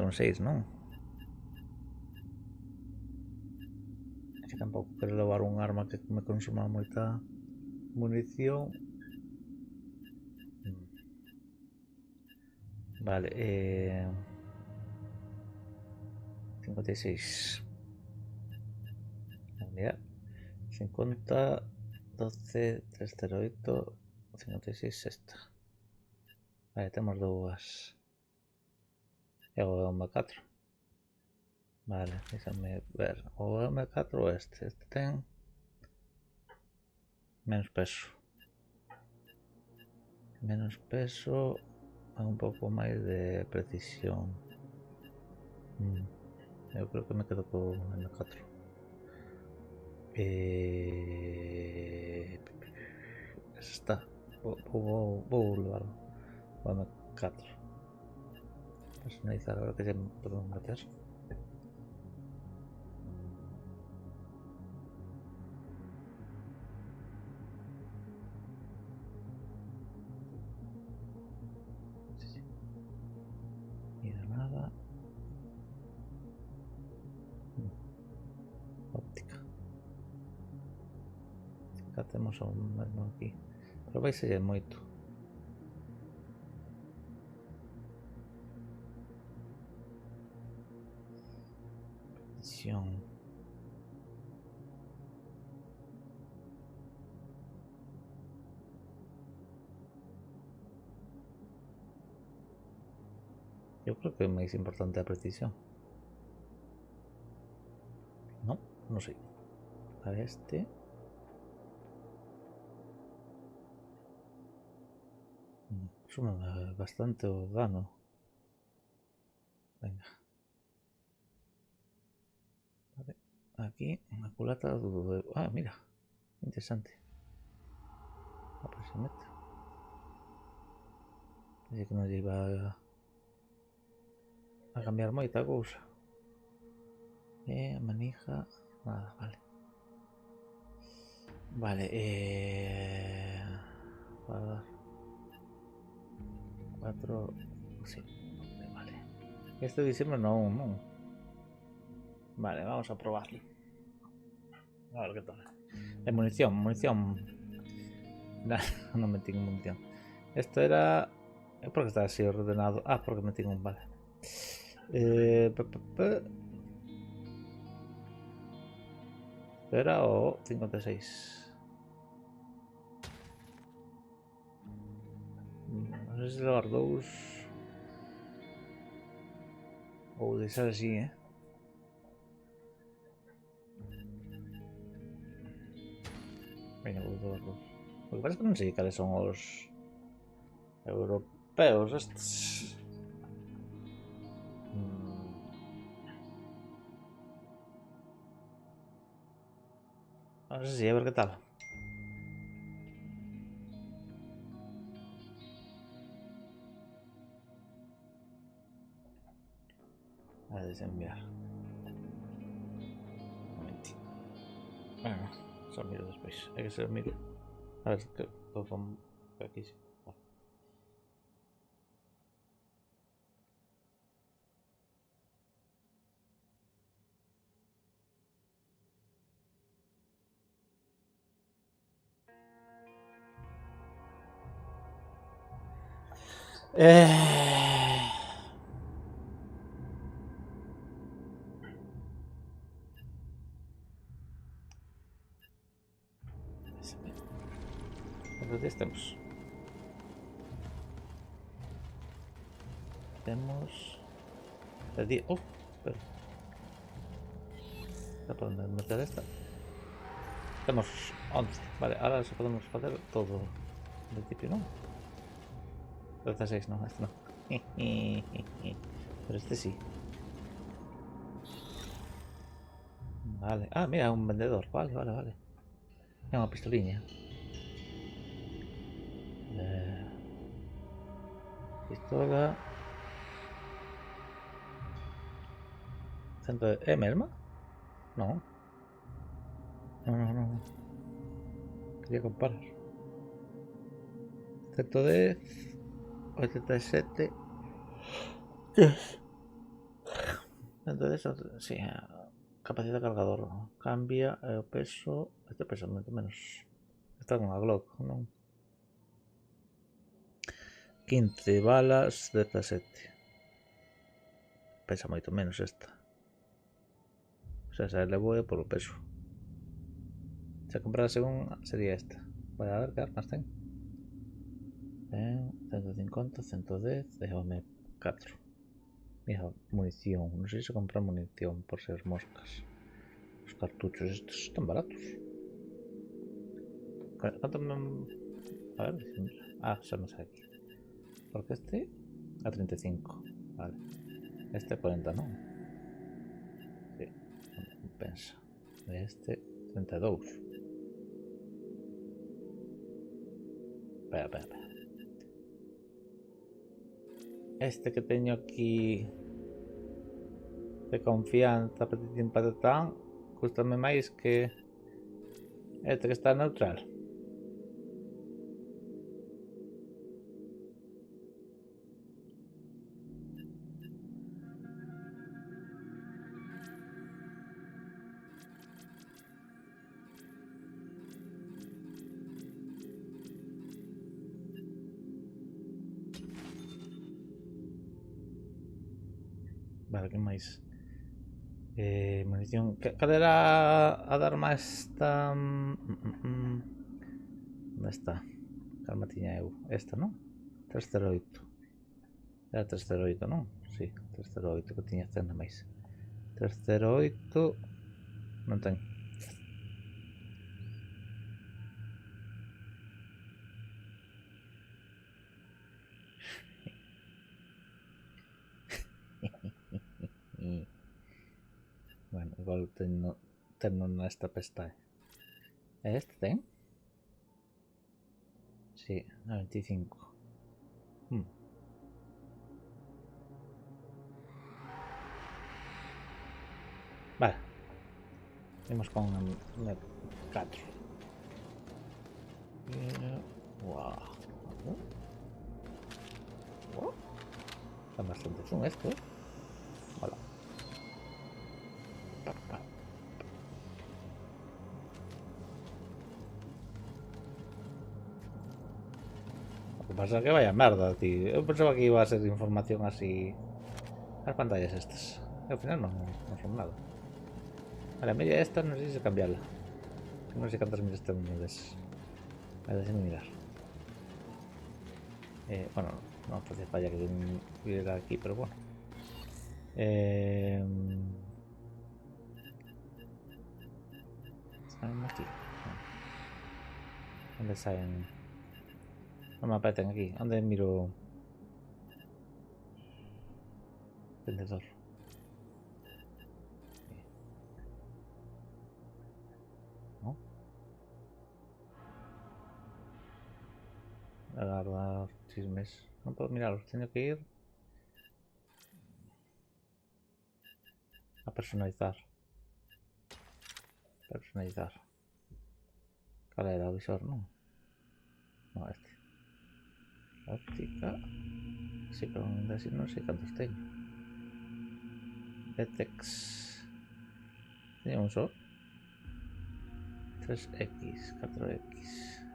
S1: un 6, non? É que tampouco quero levar un arma que me consuma moita munición. Vale, 56. Mira, 50, 12, 308, 56 esta. Vale, temos dúas. E o M4. Vale, déjame ver. O M4 ou este. Este ten menos peso. Menos peso, un pouco máis de precisión. Eu creo que me quedo con M4. Está. Vou levar o M4. Personalizar, ahora que ya podemos meter. Mira nada. Óptica. Acá temos un mesmo aquí. Pero vai ser moito. Precisión. Eu creo que é máis importante a precisión. Non sei. A este. Suma bastante o dano. Venga. Vale. Aquí, unha culata do... Ah, mira. Interesante. A ver se mete. Pensei que non lle iba a cambiar moita cousa. Manija. Nada, vale. Vale, guardar. 4. Sí, vale. Este de diciembre no, no. Vale, vamos a probarlo. A ver qué tal. Munición. No metí munición. Esto era. ¿Por qué está así ordenado? Ah, porque metí un vale. Era o 56. No sé si levar 2 ou deixar así, Venga, vou levar 2. Lo que pasa es que non sei cales son os europeos estes. Non sei si, a ver que tal. A desenviar. Un momentito. Bueno, só miro despois. É que se miro. A ver, que todo son aquí, sí. Vale. ¿Cuántos días tenemos? Tenemos... El día... pero... ¿Para dónde meter esta? Tenemos 11. Vale, ahora sí podemos hacer todo. En principio, ¿no? 16, no, este no. Pero este sí. Vale. Ah, mira, un vendedor. Vale. Mira, una pistolina. Pistola. Centro de... ¿Melma? No. No. Quería comparar. Centro de... 87. Dentro de eso, sí. Capacidad de cargador. Cambia el peso. Este pesa menos. Está con la Glock, ¿no? 15 balas, 17. Pesa moito menos esta. O sea, se elevou por o peso. Se comprara según sería esta. Vai a ver que armas ten. 150, 110, déjame 4. Mira, munición. Non sei se comprar munición por ser moscas. Os cartuchos estos están baratos. ¿Cuánto me... A ver, xa me sai aquí. Porque este a 35. Vale. Este a 40, non? Sí. Pensa. Este 32. Espera. Este que teño aquí de confianza, patitín patatán, cústame máis que este que está neutral. Vale, que máis? Munición. Cal era a dar máis esta... Onde está? Calma tiña eu. Esta, non? 308. Era 308, non? Si, 308 que tiña cena máis. 308 non ten. Bueno, igual tenno nesta pestaña. Este ten? Si, a 25. Vale. Vamos con el 4. Wow. Están bastante zoom esto. Hola. Lo que pasa es que vaya mierda, tío. Yo pensaba que iba a ser información así. Las pantallas estas. Al final no son nada. A la media esta no sé si cambiarla. No sé cuántas miras tengo de esas. Déjame mirar. Bueno, no hace falta que viera aquí, pero bueno. ¿Salen aquí? ¿Dónde salen? No me aparecen aquí. ¿Dónde miro? Vendedor. ¿No? Agarrar chismes. No puedo mirarlos. Tengo que ir a personalizar. Personalizar. ¿Cuál era el visor? No. No, este. Óptica. Sí, pero así no sé cuántos tengo. Detex. Tenía un solo. 3X, 4X.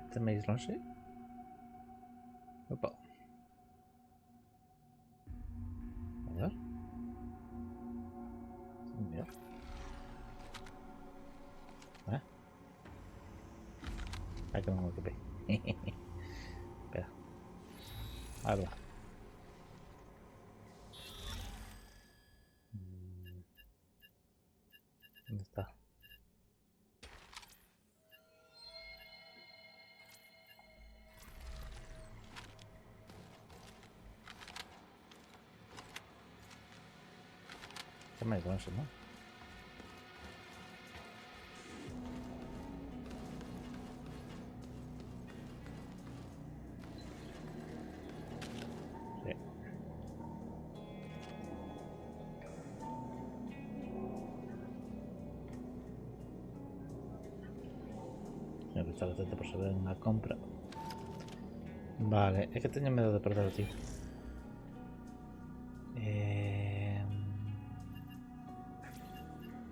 S1: Este me no sé. Opa. A ver. Mira. Hay que no me ocupé. Espera. Ahora. ¿Dónde está? ¿Qué me con eso, no? Sí. Tengo que estar atento por saber una compra. Vale, es que tengo miedo de perder, tío.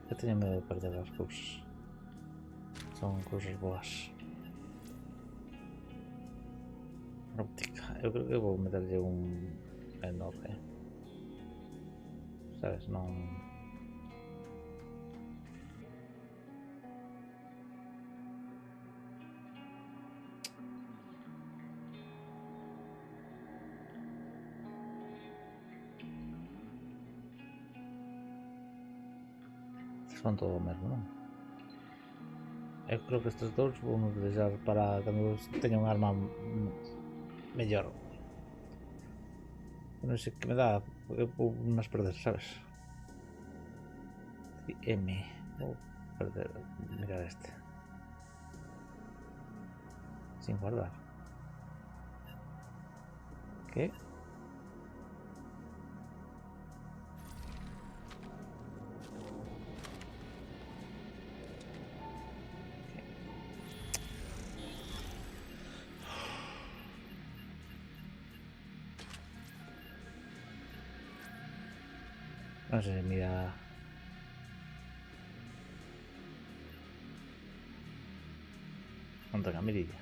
S1: Yo tenía miedo de perder las cosas. Son cosas boas. Óptica. Yo creo que voy a meterle un enorme. ¿Sabes? No. Son todo mesmo, non? Eu creo que estes dous vamos utilizar para cando teña un arma mellor. Non sei que me dá, eu vou nas perder, sabes? M. Vou perder. Mirar este. Sin guardar. ¿Qué? No sé, mira. Contra la mirilla.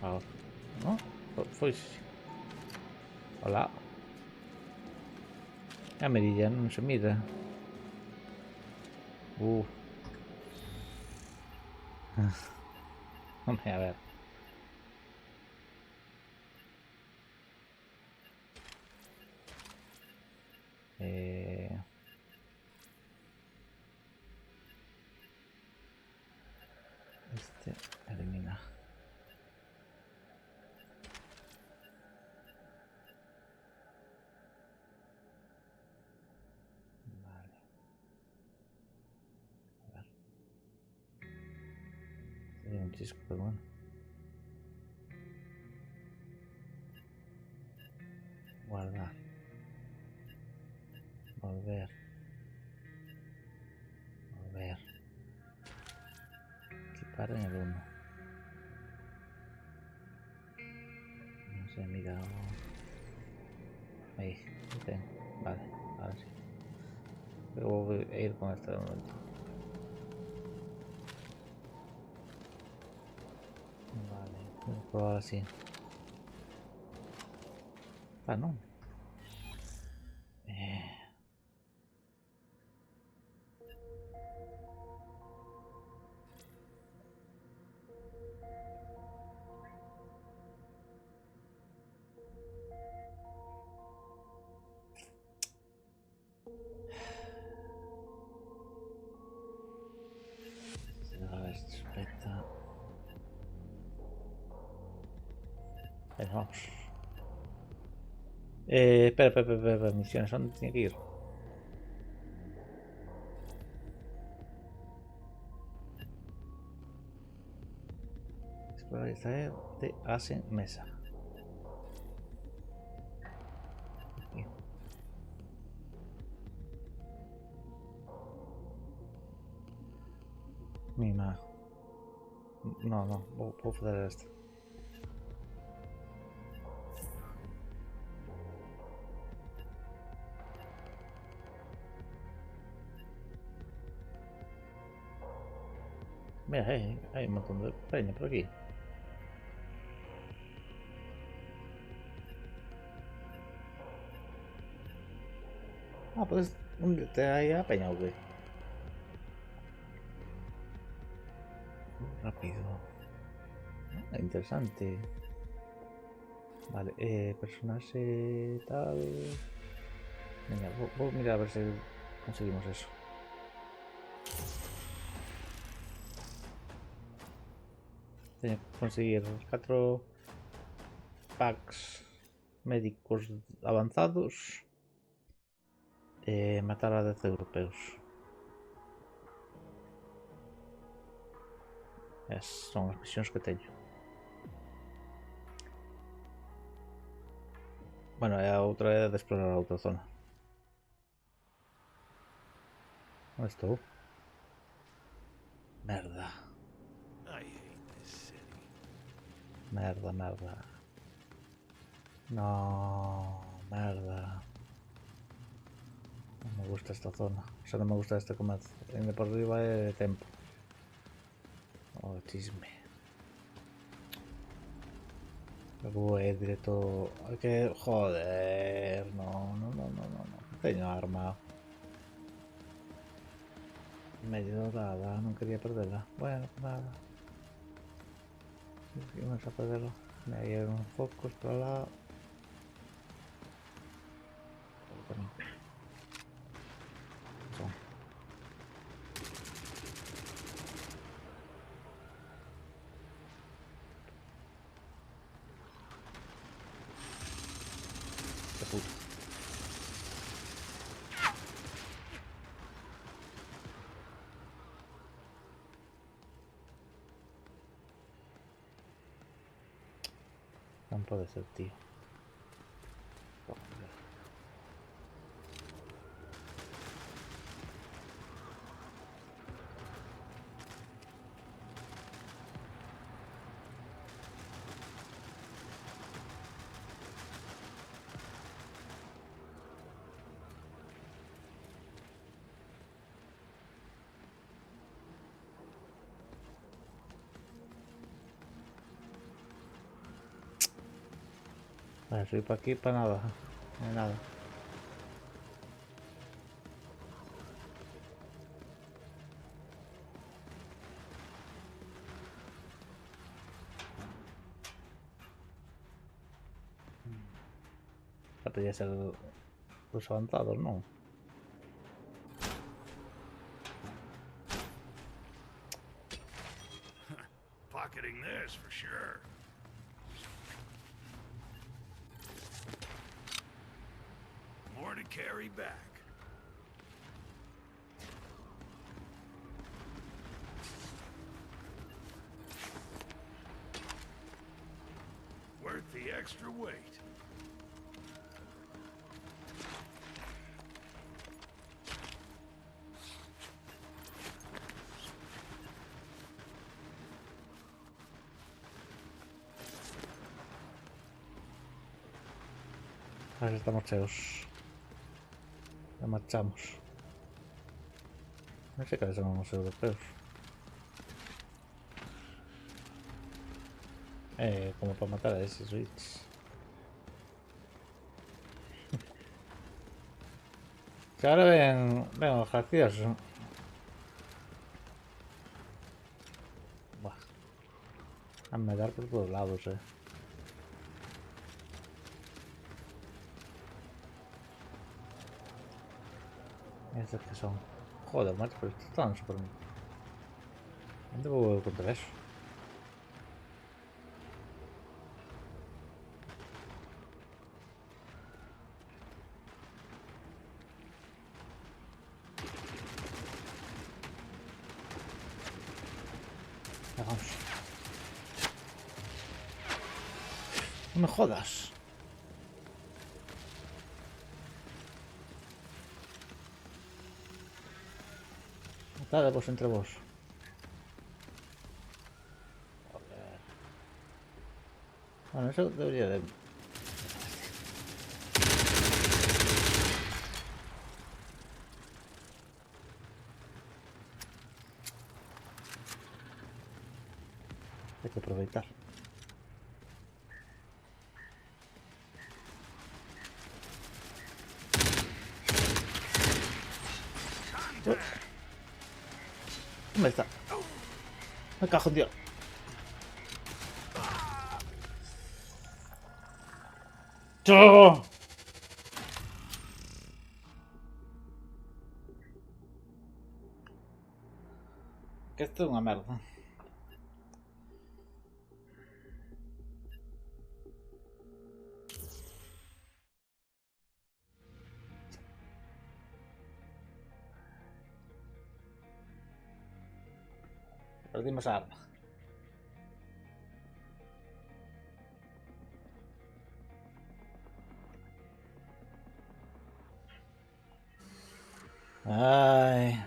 S1: Ahora. ¿No? Foi. Hola. A mirilla non se mira. Hombre, a ver. Este elimina. Vale. A ver. Sería un chisco, pero bueno. Guardar. ver. A ver. Equipar en el 1. No sé, mira. Ahí, lo tengo. Vale, ahora sí. Pero voy a ir con este de momento. Vale, voy a probar así. Ah, no. Espera. Venga, vamos. Espera, misiones, ¿dónde tiene que ir? Explorar y extraer de Asen Mesa. Aquí. Mima. No, puedo hacer esto. Mira, hay un montón de peña por aquí. Ah, pues unirte ahí a peña, güey. Rápido. Ah, interesante. Vale, personaje tal. Venga, voy a mirar a ver si conseguimos eso. Tengo que conseguir 4 packs médicos avanzados. Matar a 10 europeos. Esas son as misións que teño. Bueno, e a outra é de explorar a outra zona. Onde estou? Merda.
S2: I hate this city.
S1: Merda. No, merda. Non me gusta esta zona. O sea, non me gusta este comercio. Ainda por arriba é tempo. Oh, chisme. Luego directo. Hay que. Joder. No. Teño arma. Medio dorada. Non quería perderla. Bueno, pues nada. Vamos a perderlo. Me hay unos focos para la. Son. De puta. No puede ser, tío. Vale, soy para aquí, para nada. No hay nada. Podría ser los avanzados, ¿no?
S2: Pocketing this for sure. More to carry back. Worth the extra weight.
S1: Pues estamos cheos. Ya marchamos. No sé cuáles son los europeos. Como para matar a ese switch. Que ahora ven los graciosos. Buah. A me dar por todos lados, Estos que son. Joder, macho, pero estos están súper. ¿Dónde puedo contra eso? Ya vamos. No me jodas. Matad vos entre vos. Joder. Bueno, eso debería de. Hay que aprovechar. ¿Dónde está? Me cajo, tío. ¡Choo! Que esto es una merda. Perdimos arma. Ay.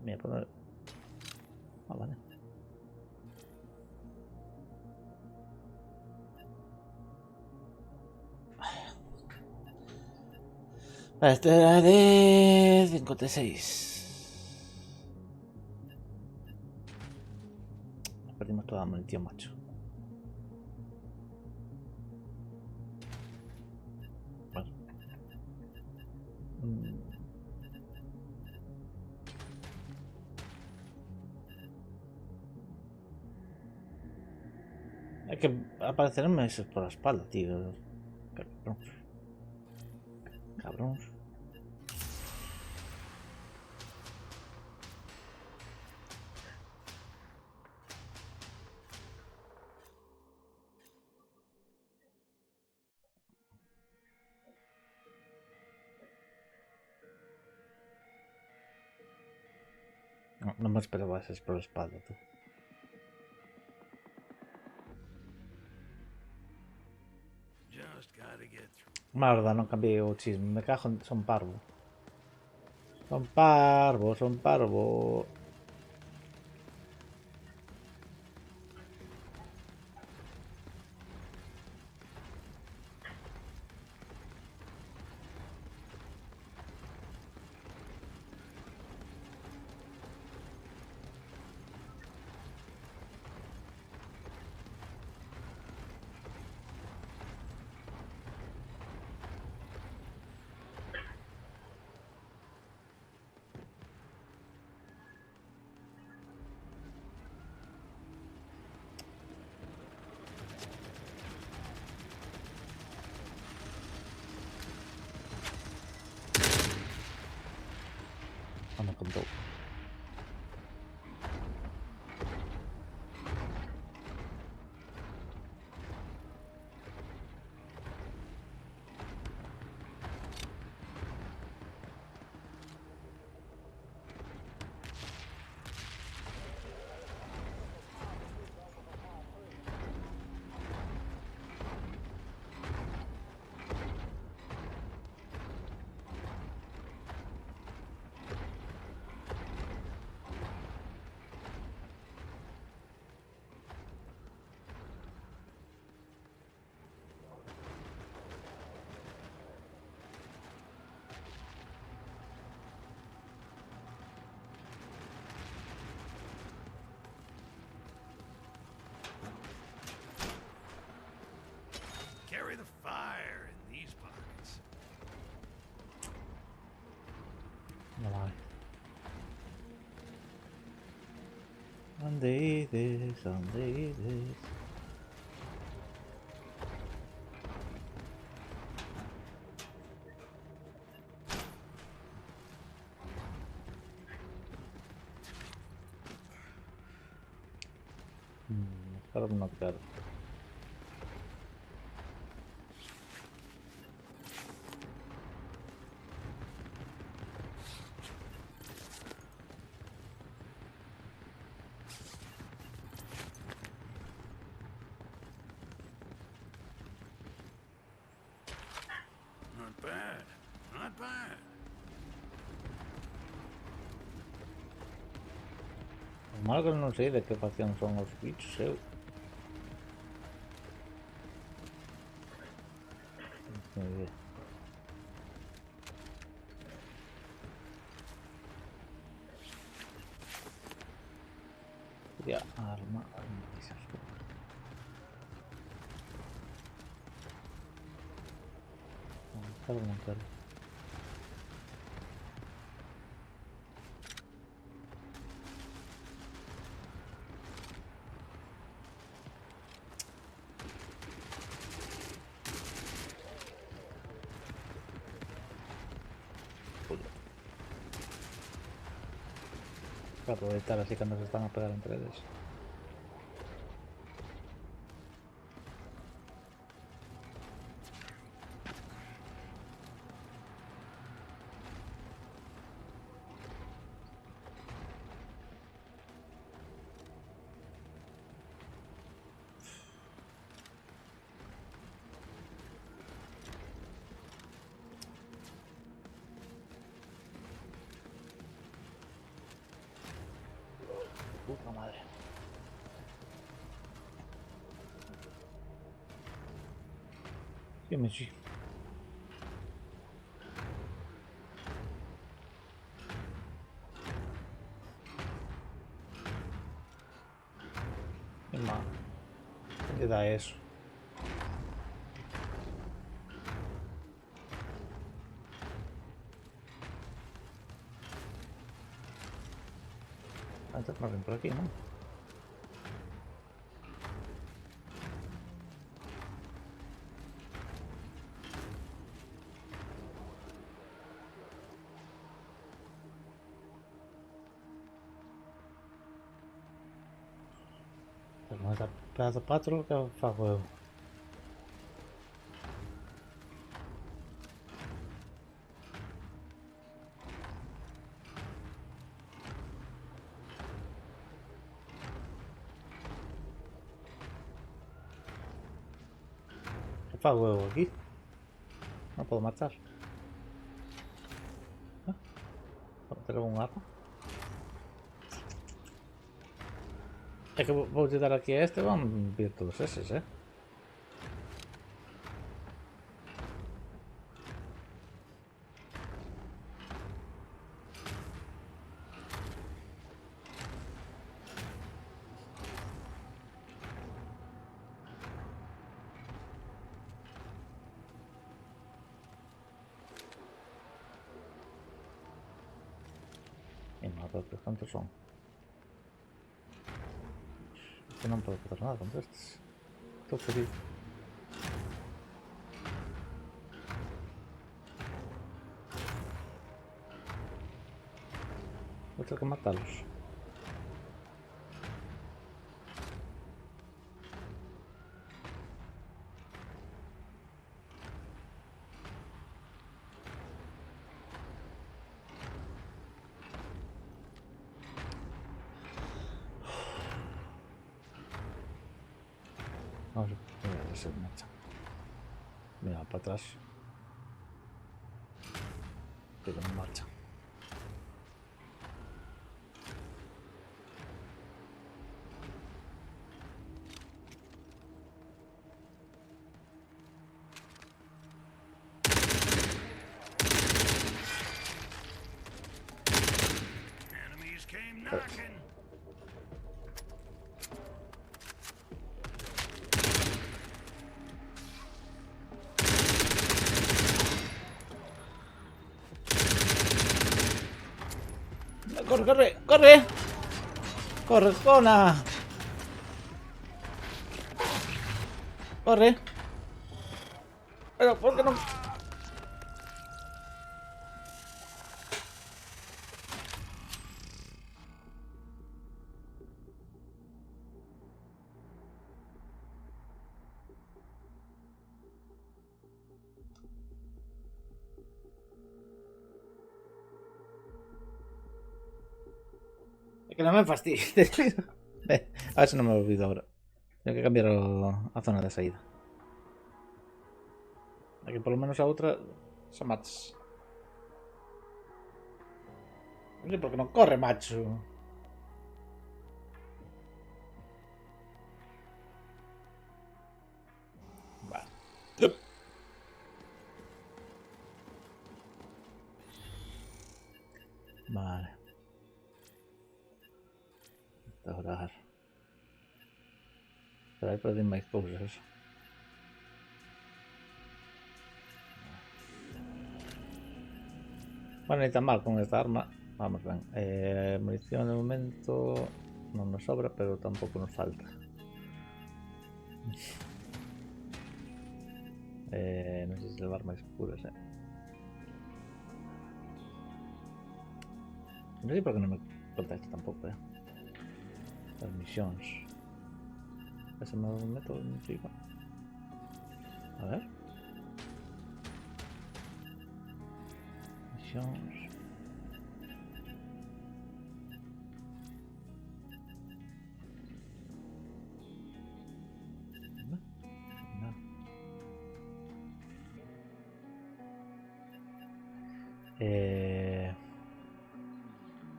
S1: Mira, poner. Ah, vale. Este era de 56. Perdimos toda la munición, macho. Bueno. Hay que aparecerme eso por la espalda, tío. Cabrón. Cabrón. No, no me esperaba eso por la espalda, tú. Merda, no cambié o chisme. Me cago en... Son parvo. Son parvo, son parvo. No me contó. Andes, Andes. Para no quedar.
S2: Not bad. Not bad.
S1: Lo malo que no sé de qué facción son los bichos, No tengo idea. Ya, arma. Montar. Para aprovechar así cuando se están a pegar entre ellos. Puta madre. Sí, sí. ¿Qué da eso? Antes no ven por aquí, ¿no? Con esta pedazo de patrón que fa huevo. ¿Qué fa huevo aquí? No puedo matar. ¿Ah? ¿Tengo un arma? Es que voy a utilizar aquí a este, van a ver todos esos, Y no, pero ¿cuántos son? Es que no puedo hacer nada contra estos. Todo feliz. Voy a tener que matarlos. Vamos a ver si se marcha. Mira, para atrás. Pero no marcha.
S2: Enemies came knocking.
S1: ¡Corre, corre, corre! ¡Corre, Jona! ¡Corre! Pero, ¿por qué no? Es que no me fastidies. A ver si no me olvido ahora. Tengo que cambiar a zona de saída. Aquí por lo menos a outra se matas. Non sei por que non corre, macho. Vale. Vale. Restaurar. Pero aí perdí máis cousas. Bueno, ni tan mal con esta arma. Vamos ben. Munición de momento non nos sobra, pero tampouco nos falta. Non sei se levar máis curas, Non sei por que non me conta isto tampouco, As misións. Ese me meto en chico. A ver. Misións.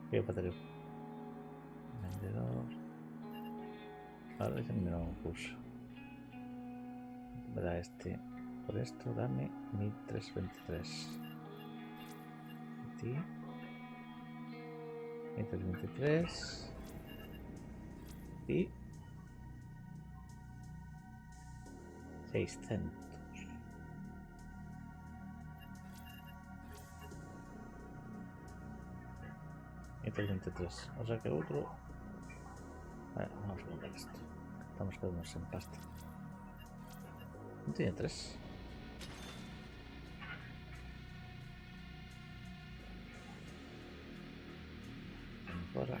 S1: ¿Qué batería? Vendedor. Ahora ya me da un curso. Me da este. Por esto dame 1323. ¿Sí? 1323. Y 600. Y 23. O sea que otro. Vamos a vender esto. Estamos quedándonos en pasta. No tiene 3. Ahora.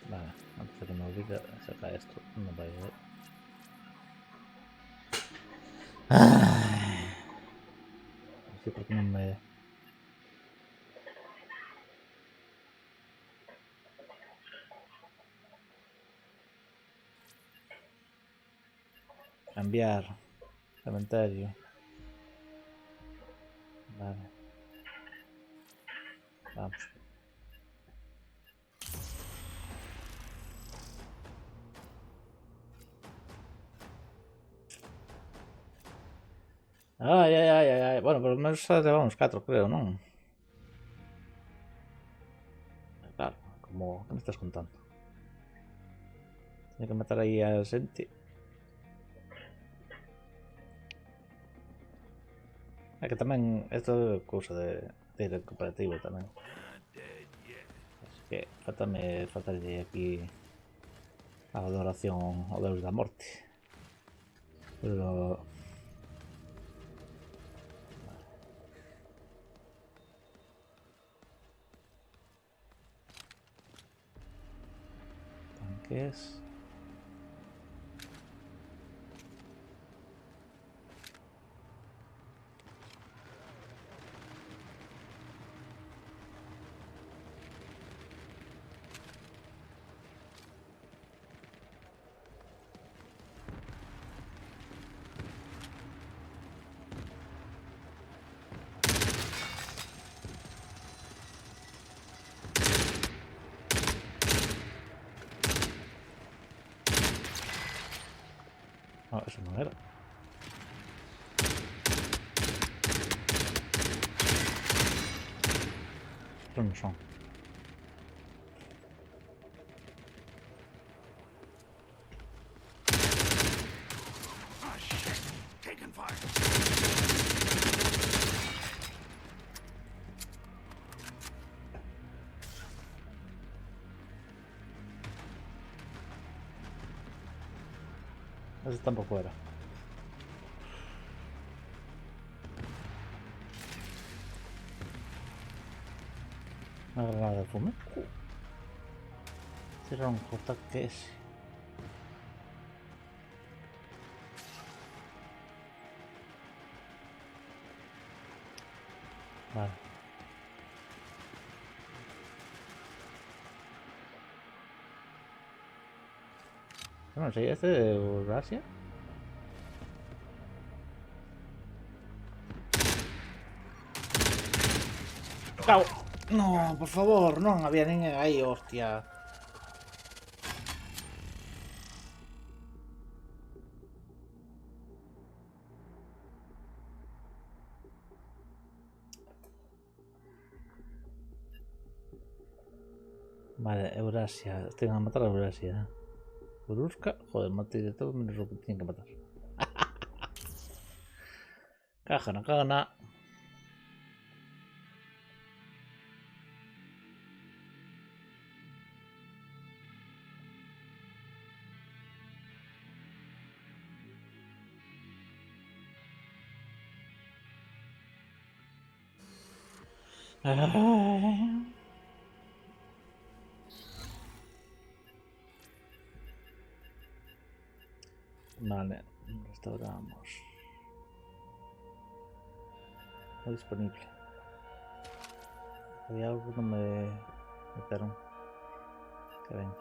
S1: Vale, antes de que me olvide sacar esto, no vaya a ver. No sé por qué no me... Cambiar. Comentario. Vale. Vamos. Ai. Bueno, por lo menos xa levamos 4, creo, non? Claro, como... Que me estás contando? Teño que matar aí a xente. É que tamén isto é cousa de ir en cooperativo tamén. Así que faltalle aquí a adoración ao deus da morte. Pero... Tanques... No, eso non era. Esos non son. Ese tampoco era. Una granada de fume. Será un JKS. Vale. No sé, este de Eurasia. ¡Cabo! No, por favor, non había ninguén aí, hostia. Vale, Eurasia. Tengo que matar a Eurasia. Urusca. Joder, maté de todo menos lo que tienen que matar. Cajana, cagana. Vale, restauramos. No disponible. Había algo que no me metieron. Que ven.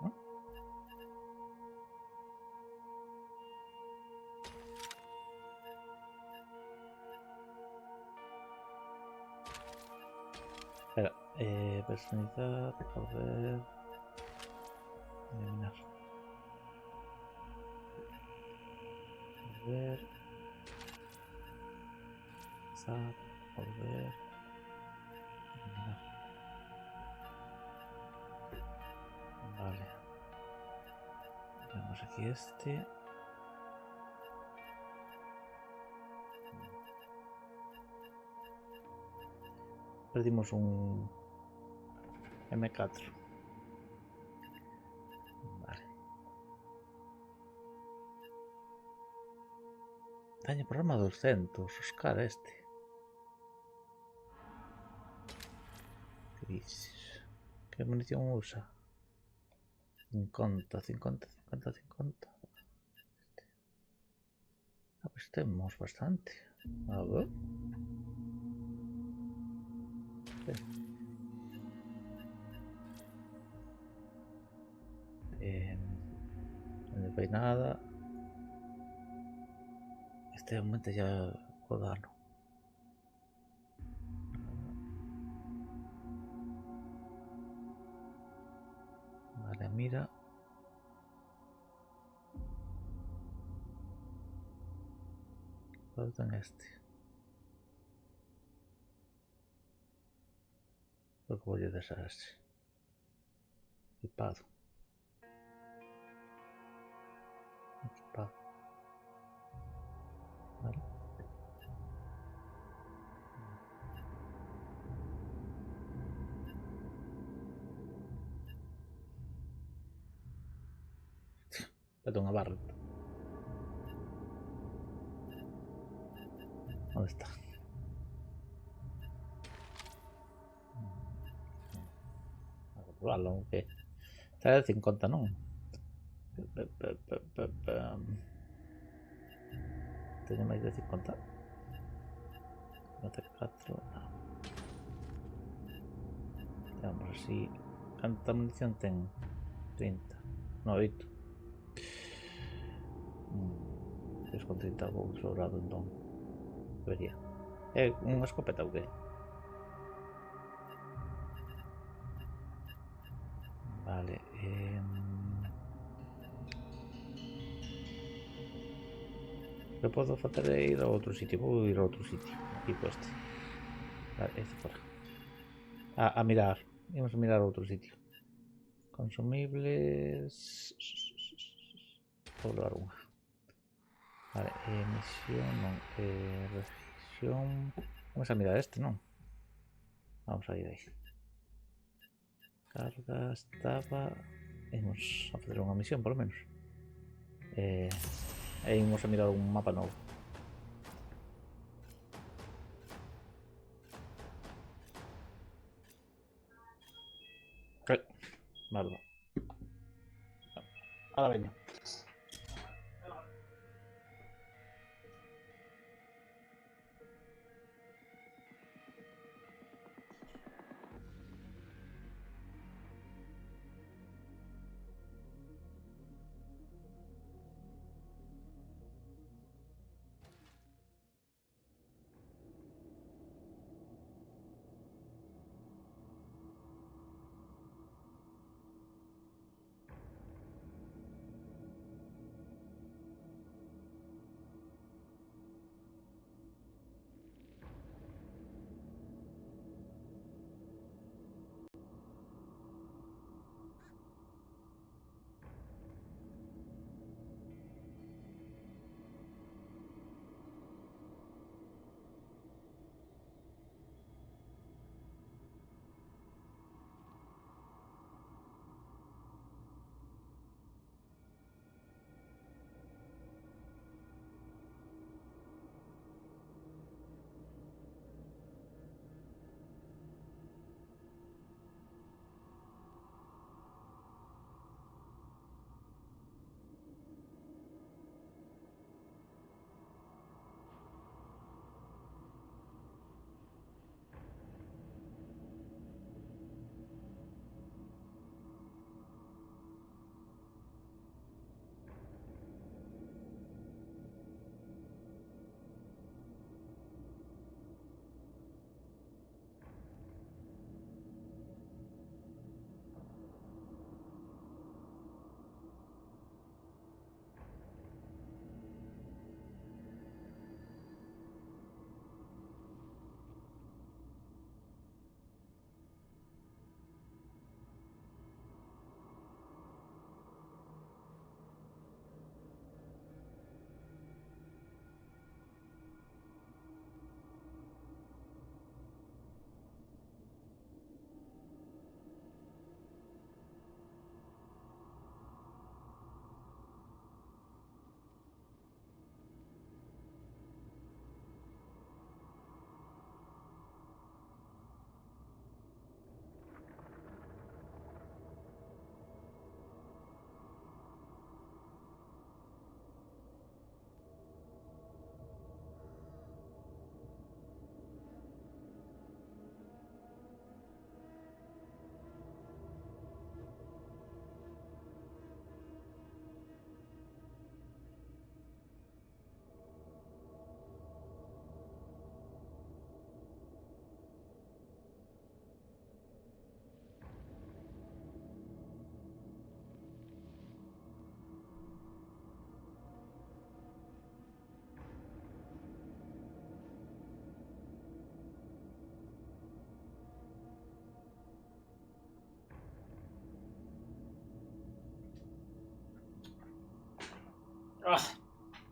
S1: ¿No? Espera, personalizar, a ver. Eliminar. Volver. Pasar. Volver. Eliminar. Vale. Vemos aquí este. Perdimos un M4. Vale. Daño programa 200. Oscar este. ¿Qué dices? ¿Qué munición usa? 50, 50, 50, 50. Ah, pues tenemos bastante. A ver. No hay nada. Este aumenta ya Codano. Vale, mira. ¿Cuál en este? Creo que voy a deshacerse. Equipado. Equipado. Vale. Perdón, a barra. ¿Dónde está? A probarlo, aunque. Está de 50, ¿no? Tengo máis de 50. 54. Veamos así. ¿Canta munición ten? 30. No, 8. 3 con 30 algo sobrado, entón. Debería. Unha escopeta ou que? Vale. Lo podo facer é ir a outro sitio. Vou ir a outro sitio. Aquí po este. Vale, este fora. A mirar. Imos a mirar a outro sitio. Consumibles. Vou levar unha. Vale, misión non. Región. Vamos a mirar este, non? Vamos a ir aí. Carga estaba... Imos a facer unha misión, polo menos. E imos a mirar un mapa novo. Vale. Ahora veño.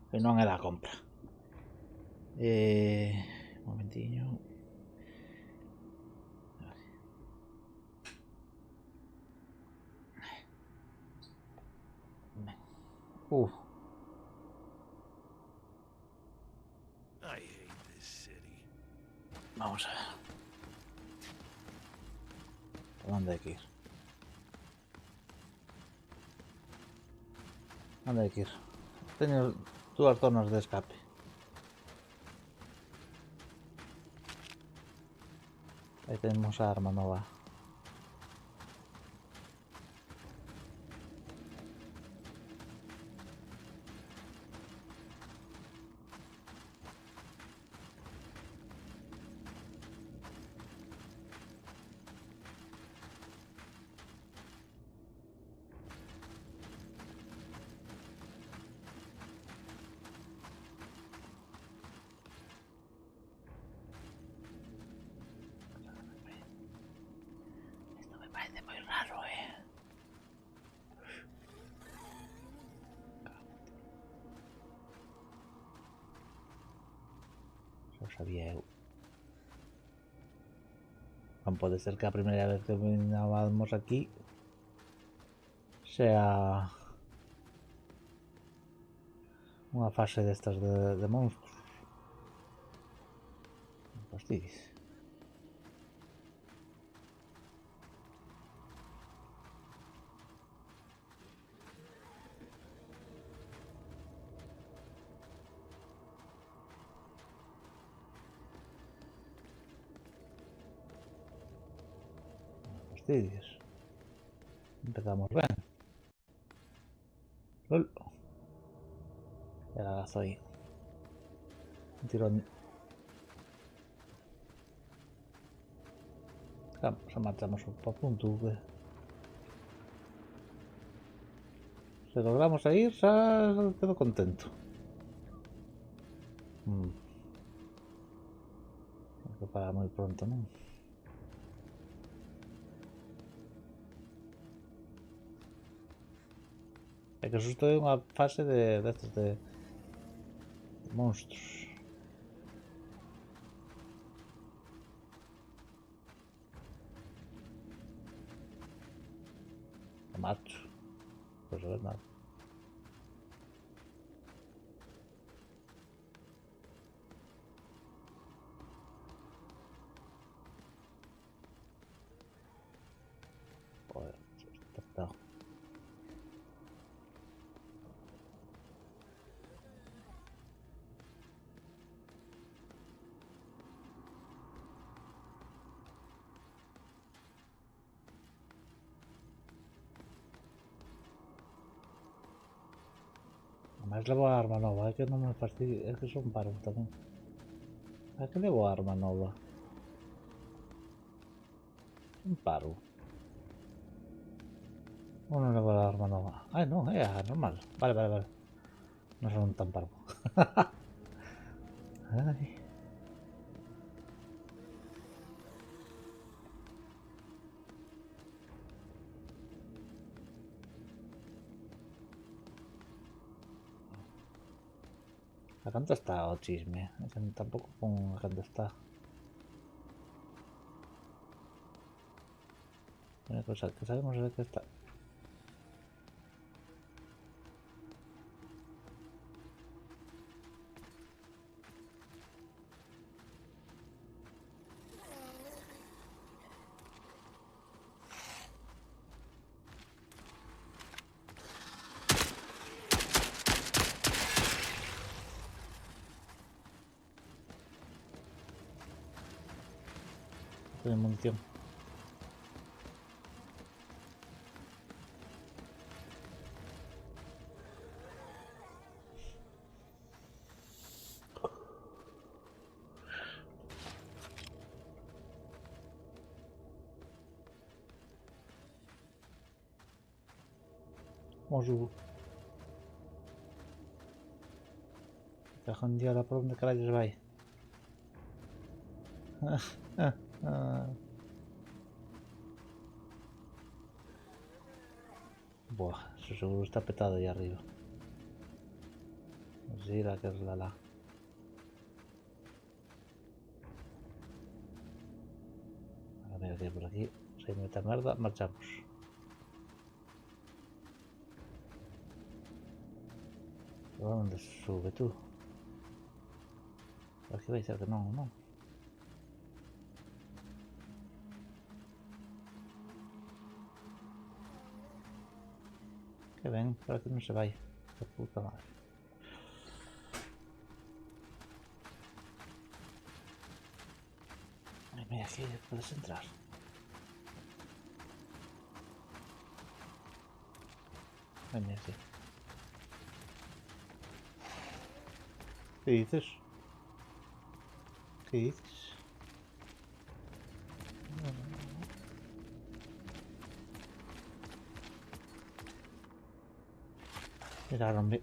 S1: Que non era a compra. Un momentiño.
S2: I hate this city.
S1: Vamos a ver. ¿Por dónde hay que ir? ¿Dónde hay que ir? Teño dúas zonas de escape. Aí temos a arma nova. Esto me parece moi raro, Xa sabía eu. Non pode ser que a primeira vez que vinábamos aquí sea unha fase destas de monstruos. Non fastidies. Fastidies. Empezamos ben. LOL. Era gazo aí. Un tirón. Se marchamos pa punto que... Se logramos a ir, xa quedo contento. Hay que parar moi pronto, non? É que xusto é unha fase destes de monstruos. Macho. Pues a ver nada. Joder, está. Además levo a arma nova, é que non me fastidio, é que son paro tamén. É que levo a arma nova. Un paro. Ou non levo a arma nova? Ai non, é a normal. Vale. Non son tan parvo. Ai. A canto está o chisme? Tampouco pon a canto está. Unha cosa que sabemos é que está. De munición. Como subo? Cajón diola, por onde carallos vai? Buah, eso seguro está petado ahí arriba. Sí, la que es la. A ver qué por aquí. Se mete merda, marchamos. ¿Pero dónde sube tú? Aquí vais a ser que no. Que ven, para que no se vaya. Qué puta madre. Ay, mira, aquí puedes entrar. Ay, mira, sí. ¿Qué dices? ¿Qué dices? Mira, hombre.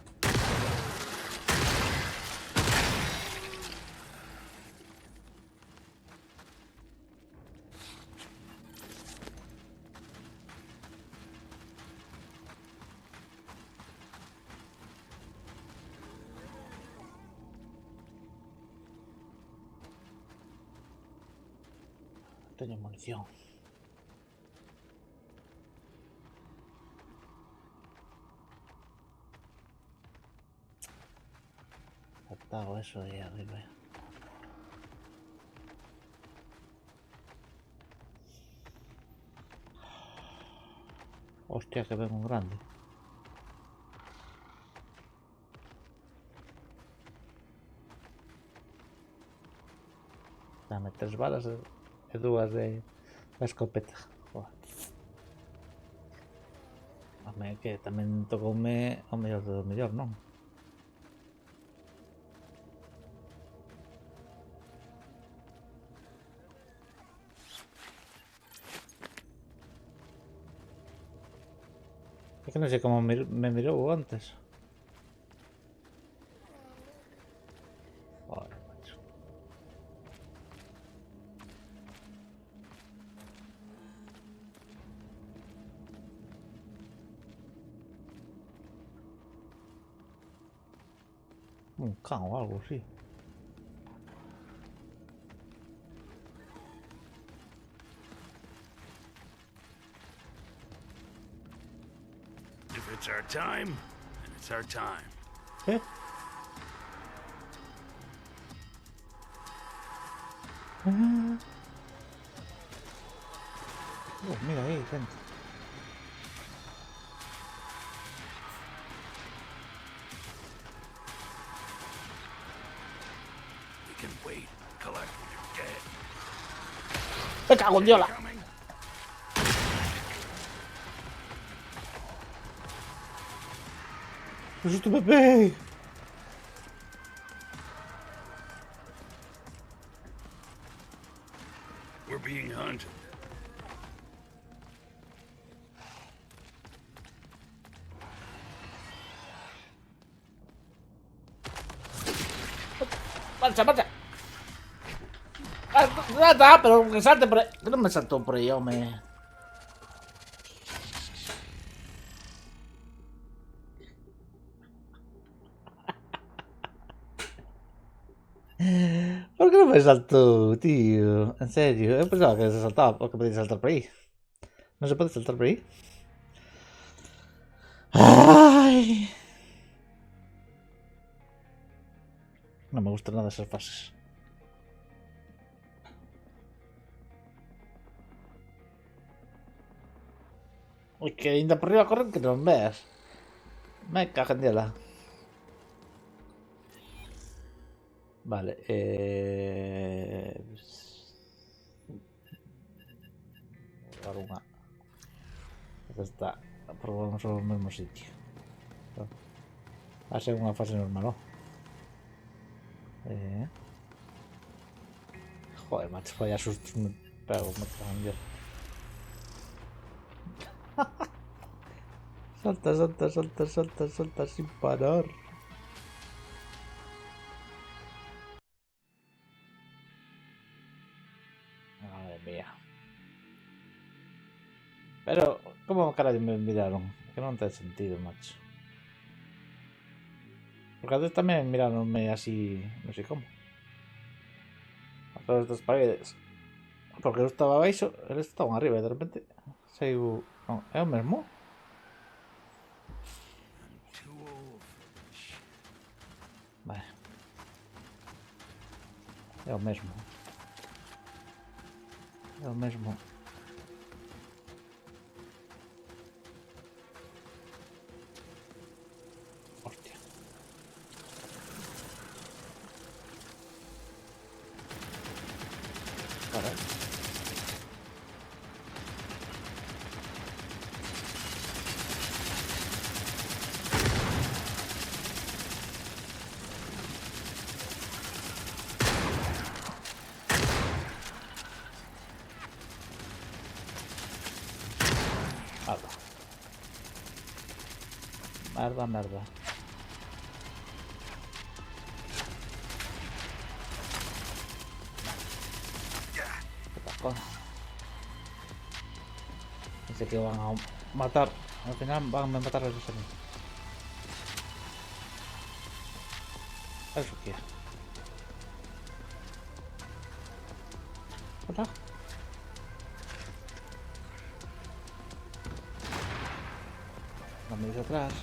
S1: Tengo munición. Faltaba eso de ahí arriba. Hostia, que vengo un grande. Dame 3 balas e 2 de la escopeta. Joder. Home, que tamén tocoume o mellor do mellor, non? É que non sei como me mirou antes. Joder, macho. Un can ou algo así.
S2: If it's our time, then it's our time.
S1: ¿Eh? Mira aí, gente.
S2: We can wait, collect when you're dead.
S1: ¡Me cago en Diola!
S2: Coming?
S1: ¡Qué susto me pegué!
S2: We're being hunted.
S1: ¡Marcha, marcha! ¡Ah, está! Pero que salte por ahí. Que no me saltó por ahí, hombre. ¿Por qué no me saltó, tío? En serio, yo pensaba que se saltaba porque podía saltar por ahí. ¿No se puede saltar por ahí? ¡Ay! No me gustan nada esas fases. Uy, que linda por arriba corren que no me veas. Me cago en Dios. Vale, dar unha. Ya está. Probamos o mesmo sitio. Va a ser unha fase normal, ¿no? Joder, macho, vaya sustos me pego, me cago en Dios. Salta, salta, salta, salta, salta sin parar. Madre mía. Pero, ¿cómo caray me miraron? Que non ten sentido, macho. Porque antes tamén miraronme así, non sei como. A través das paredes. Porque eu estaba abaixo, eles estaban arriba e de repente saiu... Non, é o mesmo?
S2: Too old for this shit.
S1: Vale. É o mesmo. É o mesmo. Hostia. Vale. Merda, merda. ¿Qué pasó? Pensé que van a matar. Al final van a matar a los enemigos. ¿Eso qué? Hola. Zombies atrás.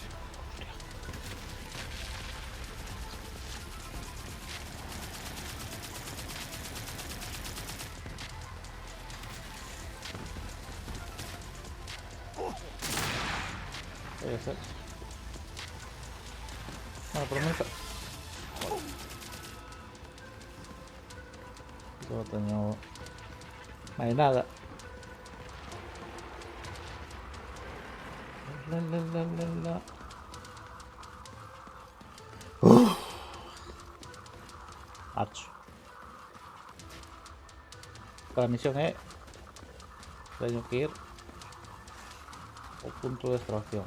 S1: Puede ser. Bueno, por lo menos... Solo tengo... No hay nada. La. Macho. La misión es... Tengo que ir al punto de extracción.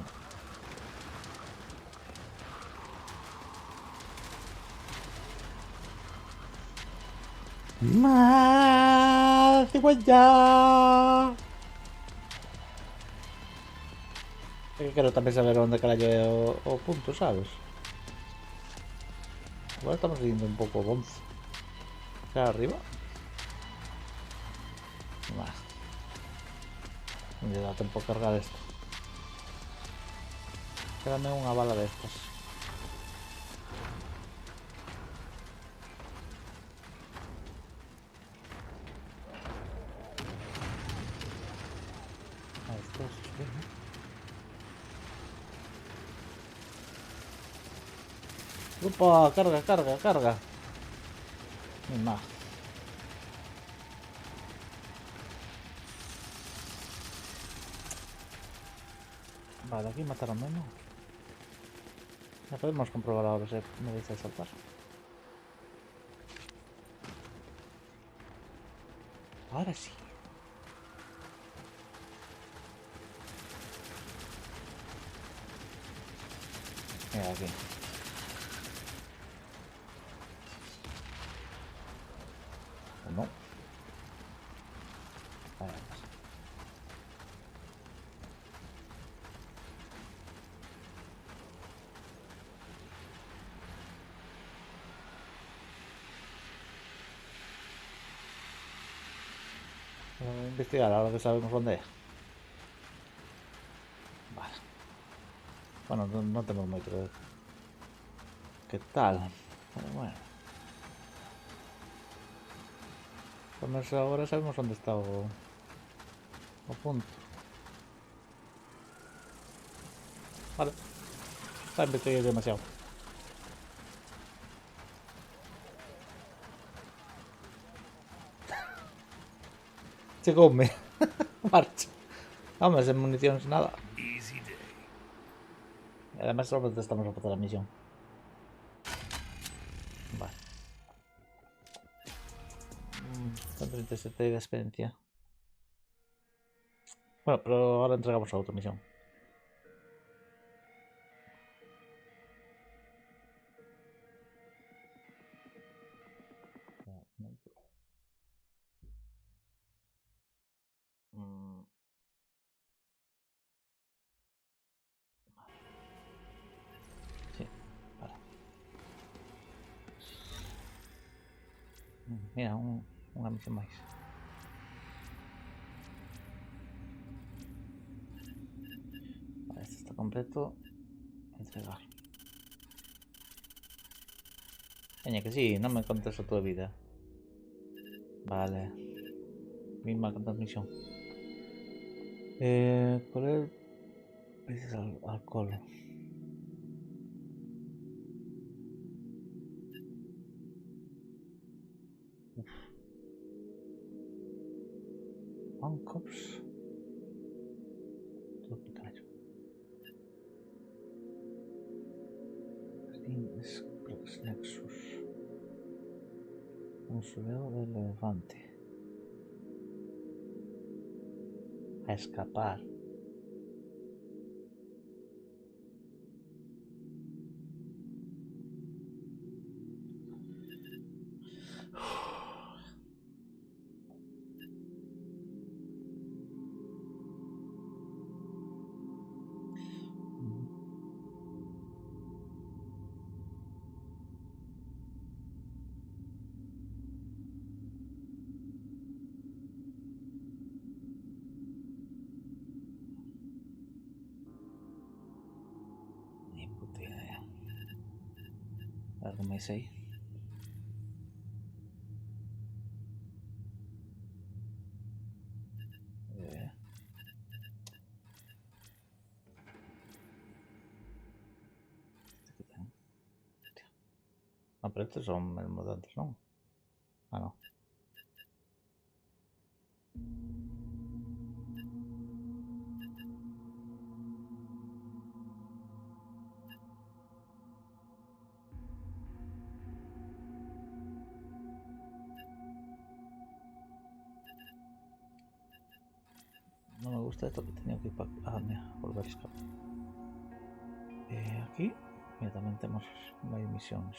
S1: ¡Más! ¡50! Es que quiero también saber dónde carajo o punto, ¿sabes? Igual estamos siguiendo un poco bombs. ¿Acá arriba? Nah. Me da tiempo a cargar esto. Quédame una bala de estas. Ahí está, sí. ¡Upa! Carga, carga, carga. Ni más. Vale, aquí mataron menos. Ya podemos comprobar ahora si me dice saltar. Ahora sí. Mira aquí. ¿O no? Vale, pues. Vamos a investigar ahora que sabemos dónde es. Vale. Bueno, no tenemos muy claro qué tal. Pero bueno. Por menos ahora sabemos dónde está o punto. Vale. La investigué demasiado. Se come. Marcha. Vamos, en municiones nada.
S2: Easy day.
S1: Además solo estamos a pasar la misión. Vale. 37 de experiencia. Bueno, pero ahora entregamos a otra misión. Sí, vale. Mira, una misión más. Vale, esto está completo. Entregar. Coño, que sí, no me contes tu vida. Vale. Misma transmisión. ¿Cuál es? Dices alcohol. One Cops. Nexus. Un suelo del elefante. A escapar. Ni puta idea. A ver qué me dice ahí. No, pero estos son los mutantes, ¿no? Ah, no. No me gusta esto que tenía que ir para... Ah, mira, volver a escapar. Aquí, mira, también tenemos varias misiones.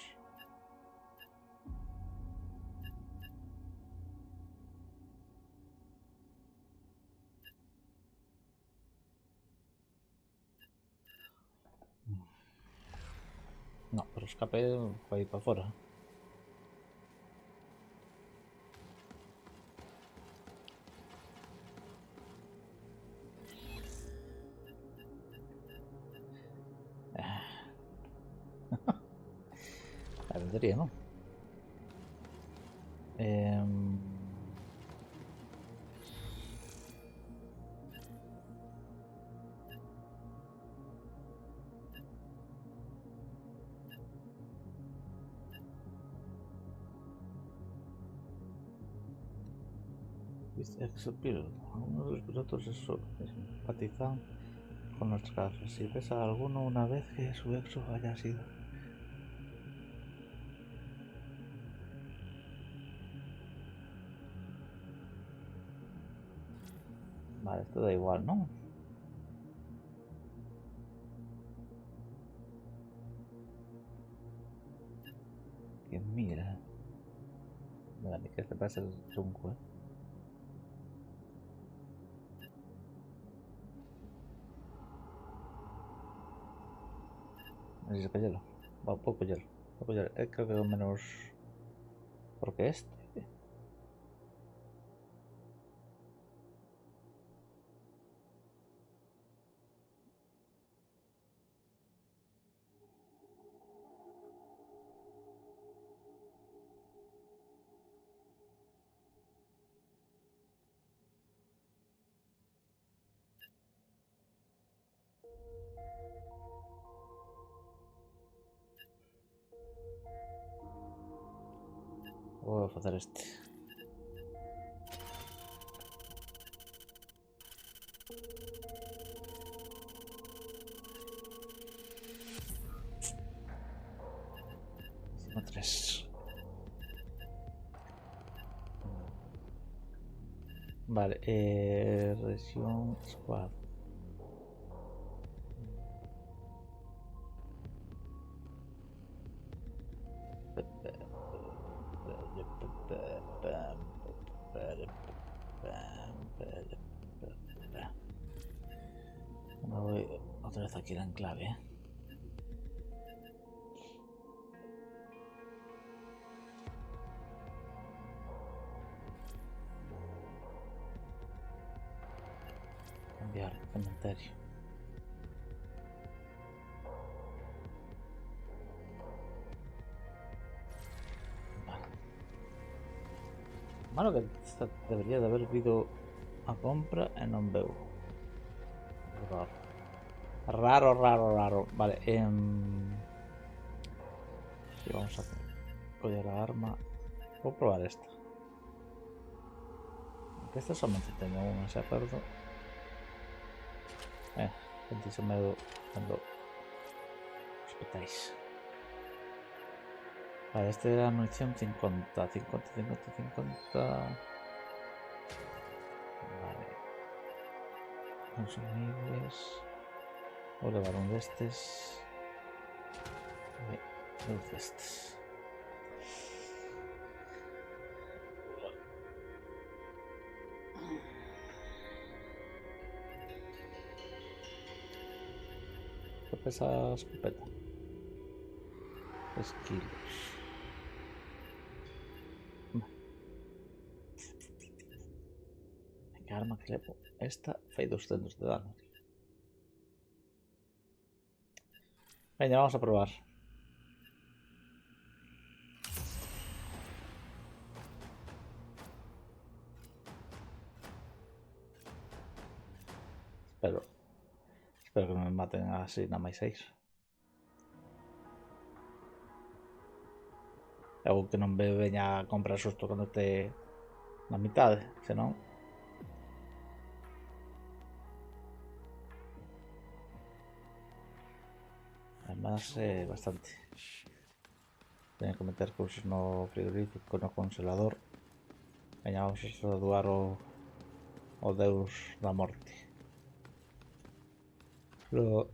S1: No, pero escape para ir para afuera. La vendería, ¿no? Exopil. Algunos de los pilotos empatizan con los casos. Si ves a alguno una vez que su exo haya sido... Vale, esto da igual, ¿no? Que mira. Vale, que este parece el chunco, ¿eh? Necesito hielo. Va, poco hielo. Poco hielo. Creo que menos... Porque este... Voy a hacer este. Hicimos 3. Vale, Región Squad. Me voy otra vez aquí la enclave, ¿eh? Cambiar comentario. Vale. Malo que debería de haber habido a compra e non veo. Raro. Vale, y vamos a coger la arma. Voy a probar esta. Aunque esta solamente tengo una, ¿se acuerdo? Gente me cuando respetáis. Vale, este de la munición 50. Vale. Consumibles. Voy a llevar un de estos. Dos de estos. ¿Qué pesa escopeta? 3 kilos. ¿Qué arma que levo? Esta fai 200 de dano. Venga, vamos a probar. Espero que no me maten así nada más 6. Algo que non me veña a comprar susto cando este na mitade, senón. Además, bastante. Teño que meter cousas no frigorífico, no congelador. Veña, vamos a doar o Deus da morte. Pero...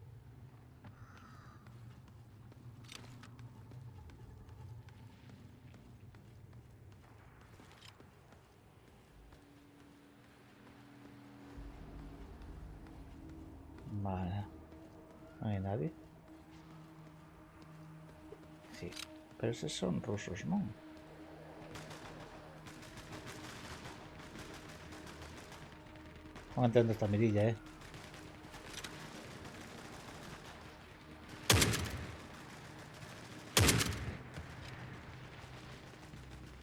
S1: Vale. No hai nadie. Sí. Pero esos son rusos, non? Non entendo esta mirilla,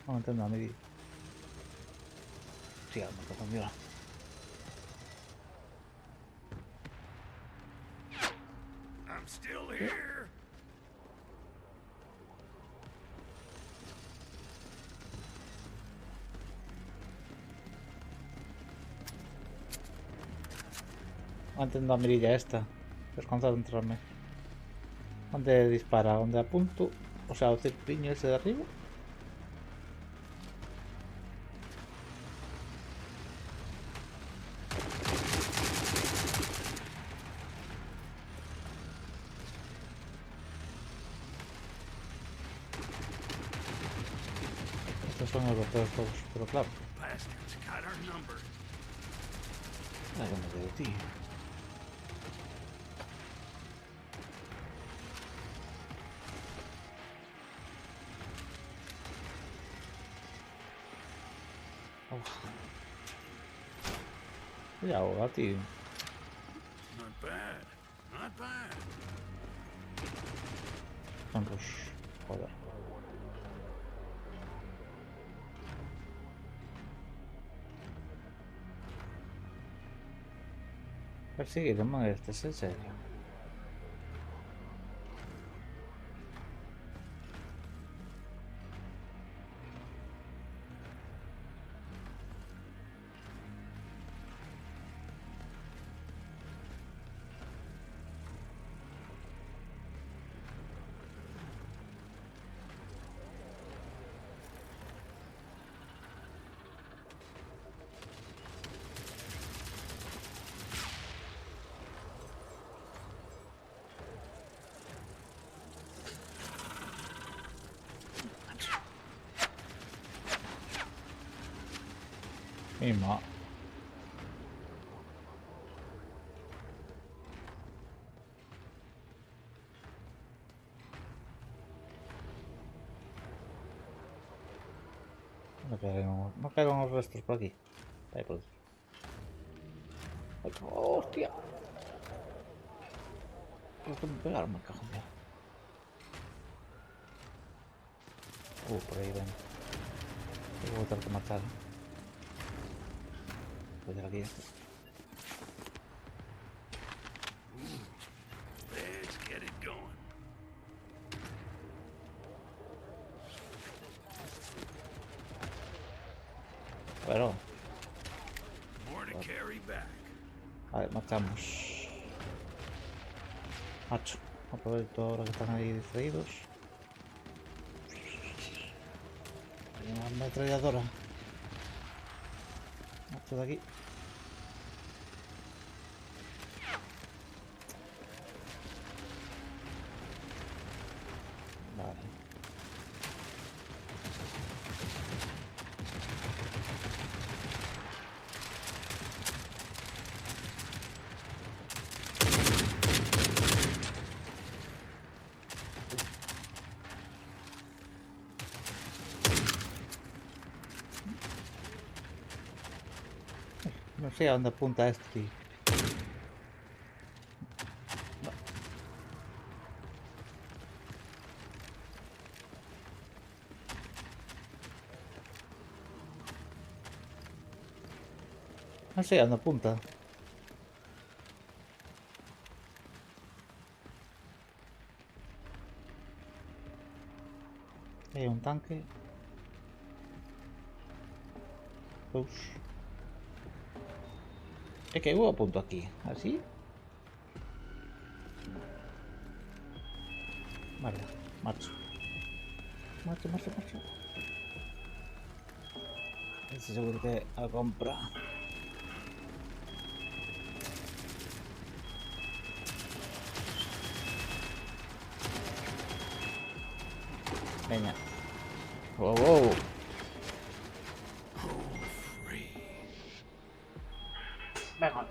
S1: Non entendo a mirilla. Sí, me confundió.
S2: I'm still here.
S1: Non entendo a mirilla esta. Desconcentrarme. Onde dispara? Onde apunto? O sea, o cirpiño ese de arriba. Estos son europeos todos, pero claro.
S2: Bastards got our number.
S1: Ay, que me quedo, tío. Cuidado, va, tío.
S2: Not bad. Not bad.
S1: Son rusos. Joder. Perseguirme, este es en serio. Mi ma. No caigan los restos por aquí. Ahí por dentro. ¡Hostia! Creo que me pegaron, me cago en Dios. Por ahí ven. Voy a tener que matar. Voy a aquí.
S2: Let's get it going.
S1: Bueno,
S2: More to carry back.
S1: a ver, matamos. Macho, aprovecho ahora que están ahí distraídos. Hay una ametralladora. Macho de aquí. Vale. No sé a dónde apunta esto, tío. No sé, ando punta. Hay un tanque. Ush. Es que hubo punto aquí. ¿Así? Vale, marcho. Marcho, marcho, marcho. Ese seguro que a compra. Venga. Wow, wow.
S2: Free.
S1: Venga.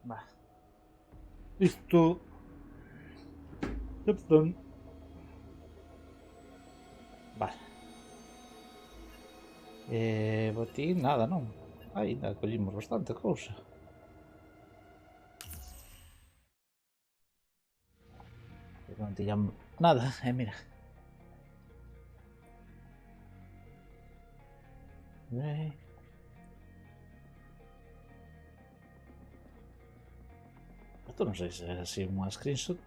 S1: Va. Listo. Perdón. Vale. Botín, nada, non? Ainda collimos bastante cousa. Non tiñamos nada, mira. Esto non sei se é así unha screenshot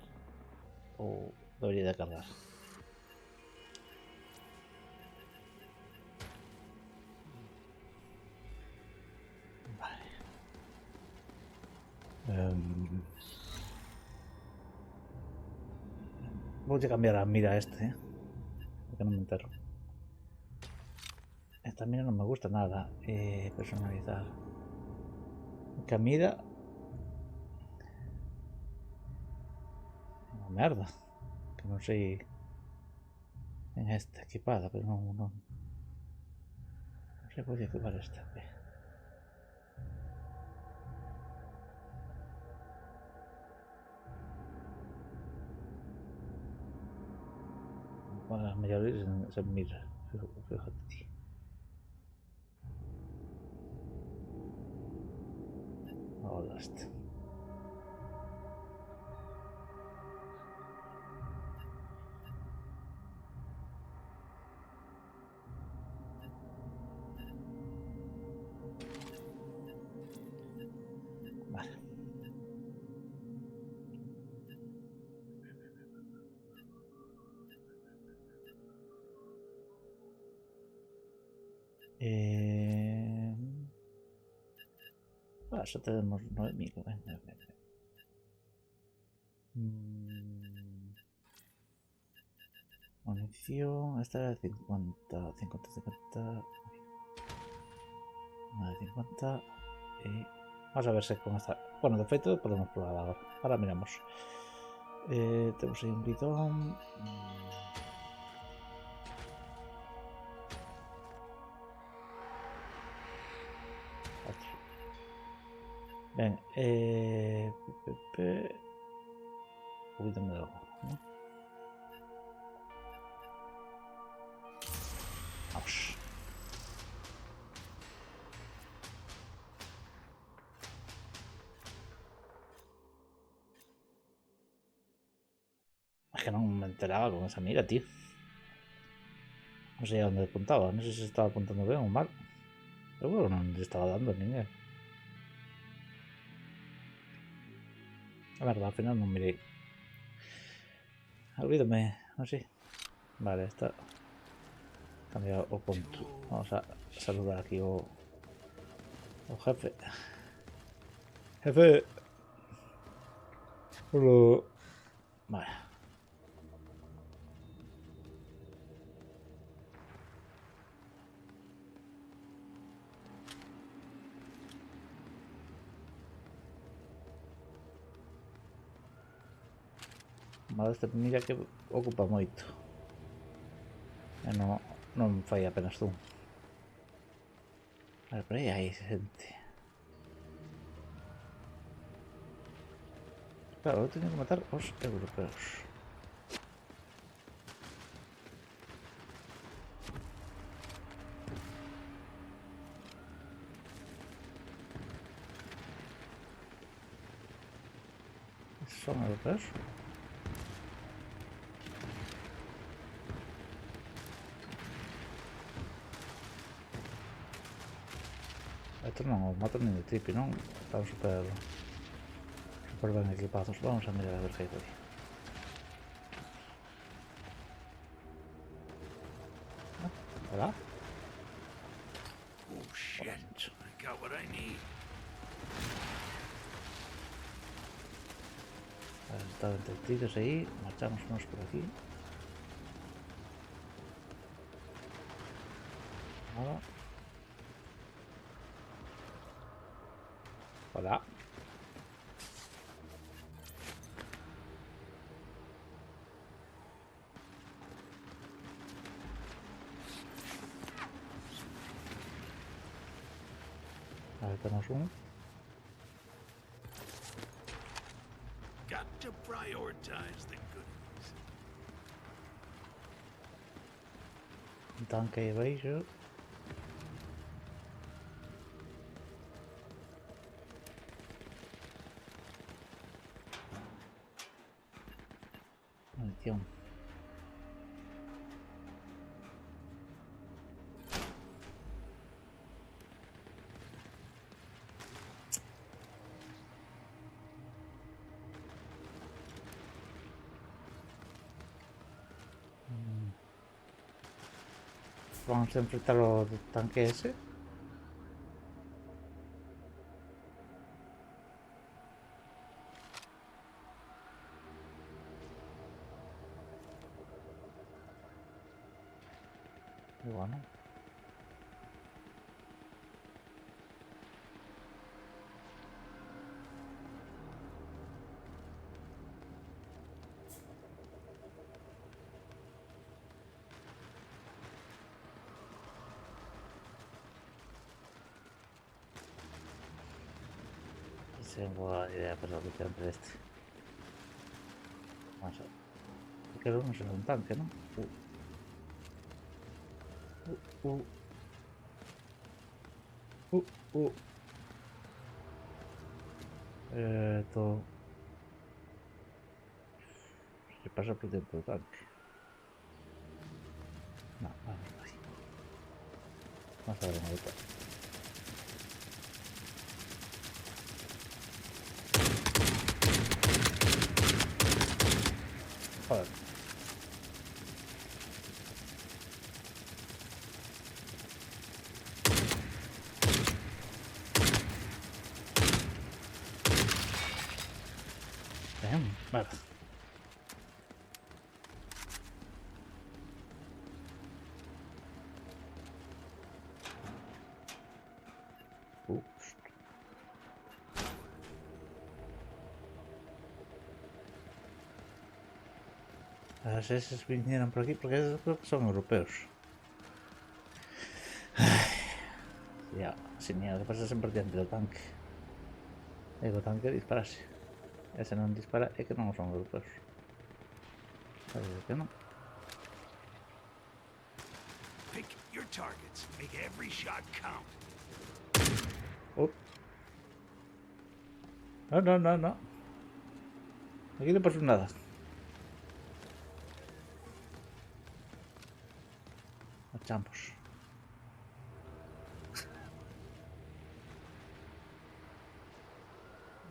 S1: ou debería de cargar. Vale. Vou a cambiar a mira a este, porque non me entero. Esta mira non me gusta nada. Personalizar. Que a mira... Unha merda. Que non sei... En esta equipada, pero non... Non sei podía equipar esta. Con las mellores se mira. Fíjate ti. Ahora está. Vale. Ya tenemos 9000. Munición, esta era de 50, 50. Una de 50. Y vamos a ver si con esta. Bueno, de efecto podemos probar ahora. Ahora miramos. Tenemos ahí un bidón. Ven, un poquito de agua, ¿no? Vamos. Es que no me enteraba con esa mira, tío. No sé a dónde apuntaba, no sé si estaba apuntando bien o mal. Pero bueno, no le estaba dando ni idea. La verdad, al final no miré. Olvídame, no sé. Vale, está cambiado o punto. Vamos a saludar aquí o jefe. Jefe. Hola. Vale. Vale, este mira que ocupa moito. Non fai apenas tú. Vale, por aí hai xente. Claro, eu teño que matar os europeos. Son europeos? Estos non os matan nin de tripi, non? Están super ben equipados. Vamos a mirar a ver que hai por aí. Hola.
S2: Oh shit! I got what I need.
S1: Están entendidos aí. Marchamos unos por aquí. Nada. Hola. Vale, tenemos uno.
S2: to prioritize the goodies.
S1: Un tanque aí abaixo. Munición. Vamos a enfrentar al tanque ese. Y bueno. Tengo la idea para lo que entre este. Vamos a ver. Creo que no es un tanque, ¿no? Uh. Todo. Se pasa por dentro del tanque. No, vamos ahí. Vamos a ver en el tanque. Joder. Vale. Las S vinieron por aquí porque esos creo que son europeos. Ya, sin miedo, que pasa sempre diante do tanque. E o tanque disparase. Ese non dispara é que non son europeos. Sabes que non?
S2: Pick your targets. Make every shot count.
S1: Oh. No. Aquí no pasó nada. Marchamos.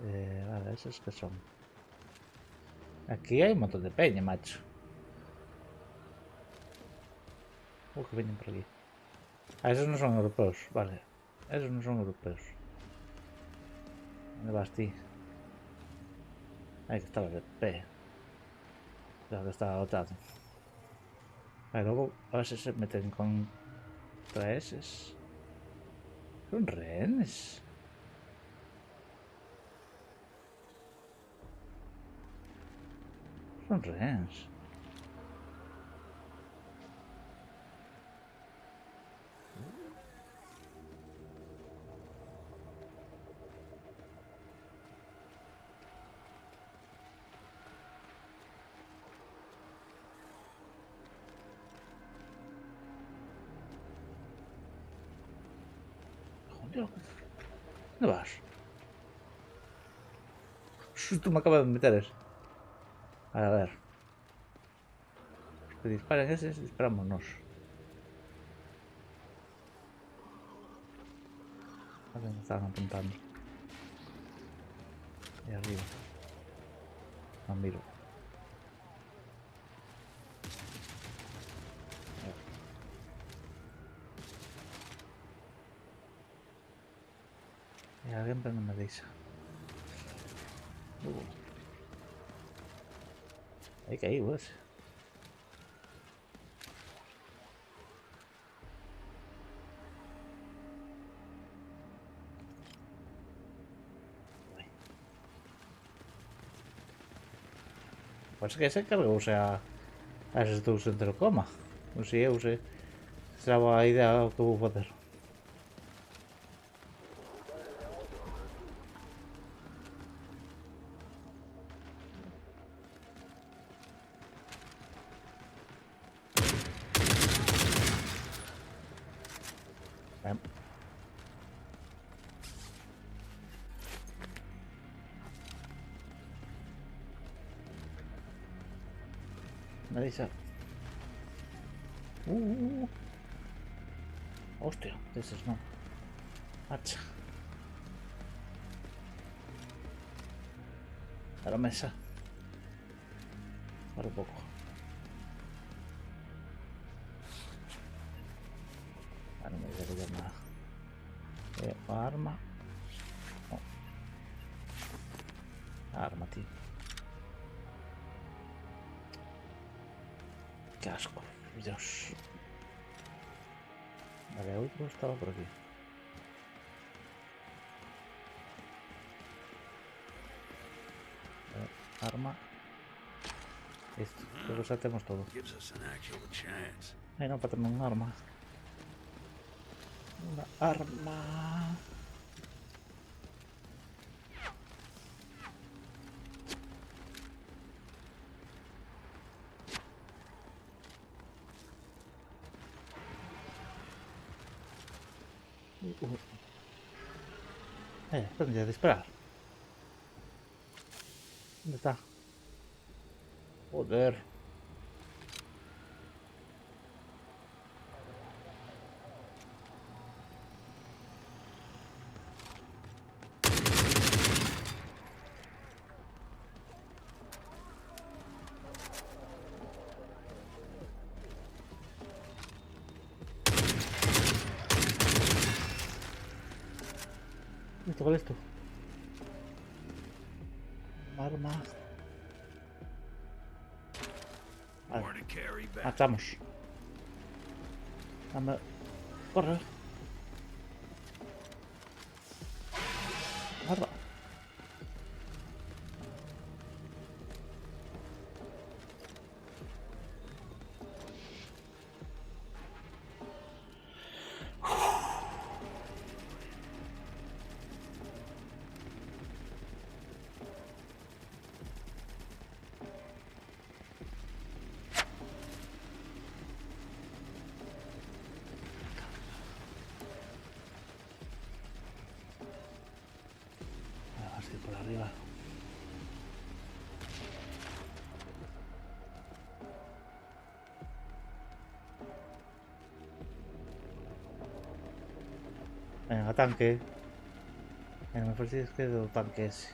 S1: Vale, esos que son. Aquí hay un montón de peña, macho. Que vienen por aquí. Ah, esos no son europeos, vale. Esos no son europeos. ¿Dónde vas, tío? Ahí que estaba de P. Claro que estaba agotado. Vale, luego a ver si se meten contra esos. Son rehenes. Son rehenes. Joder, ¿dónde vas? Susto me acaba de meter eso. A ver. Que disparen esos, disparámonos. A ver, me estaban apuntando. Ahí arriba. No miro. Y alguien pero no me dice. Hay que ir, pues. Pues que se cargou a esos dous entre o coma. Non sei eu se será boa idea o que vou facer. Melissa. Hostia, ese es no. Hacha. A la mesa. Para un poco. Ahora me voy a llamar. Arma. Oh. Arma, tío. Qué asco. Dios. Vale, otro estaba por aquí. Arma. Listo. Creo que saltemos todo. Ay, no, para tener un arma. Una arma. Tendría que disparar. ¿Dónde está? Joder. ¿Listo con esto? Arma. Vale. Matamos. Dame. Corre. Arma. Así por arriba. Venga, tanque. Venga, me parece que es el tanque ese.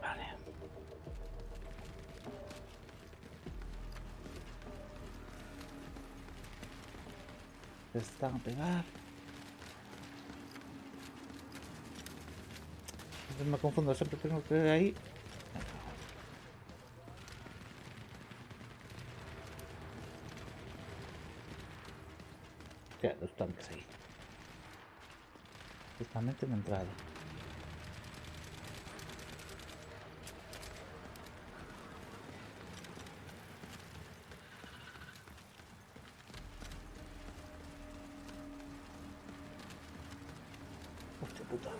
S1: Vale. Se están a pegar. Me confundo, siempre tengo que ir ahí. Ya, los tanques ahí. Justamente en la entrada. Hostia puta.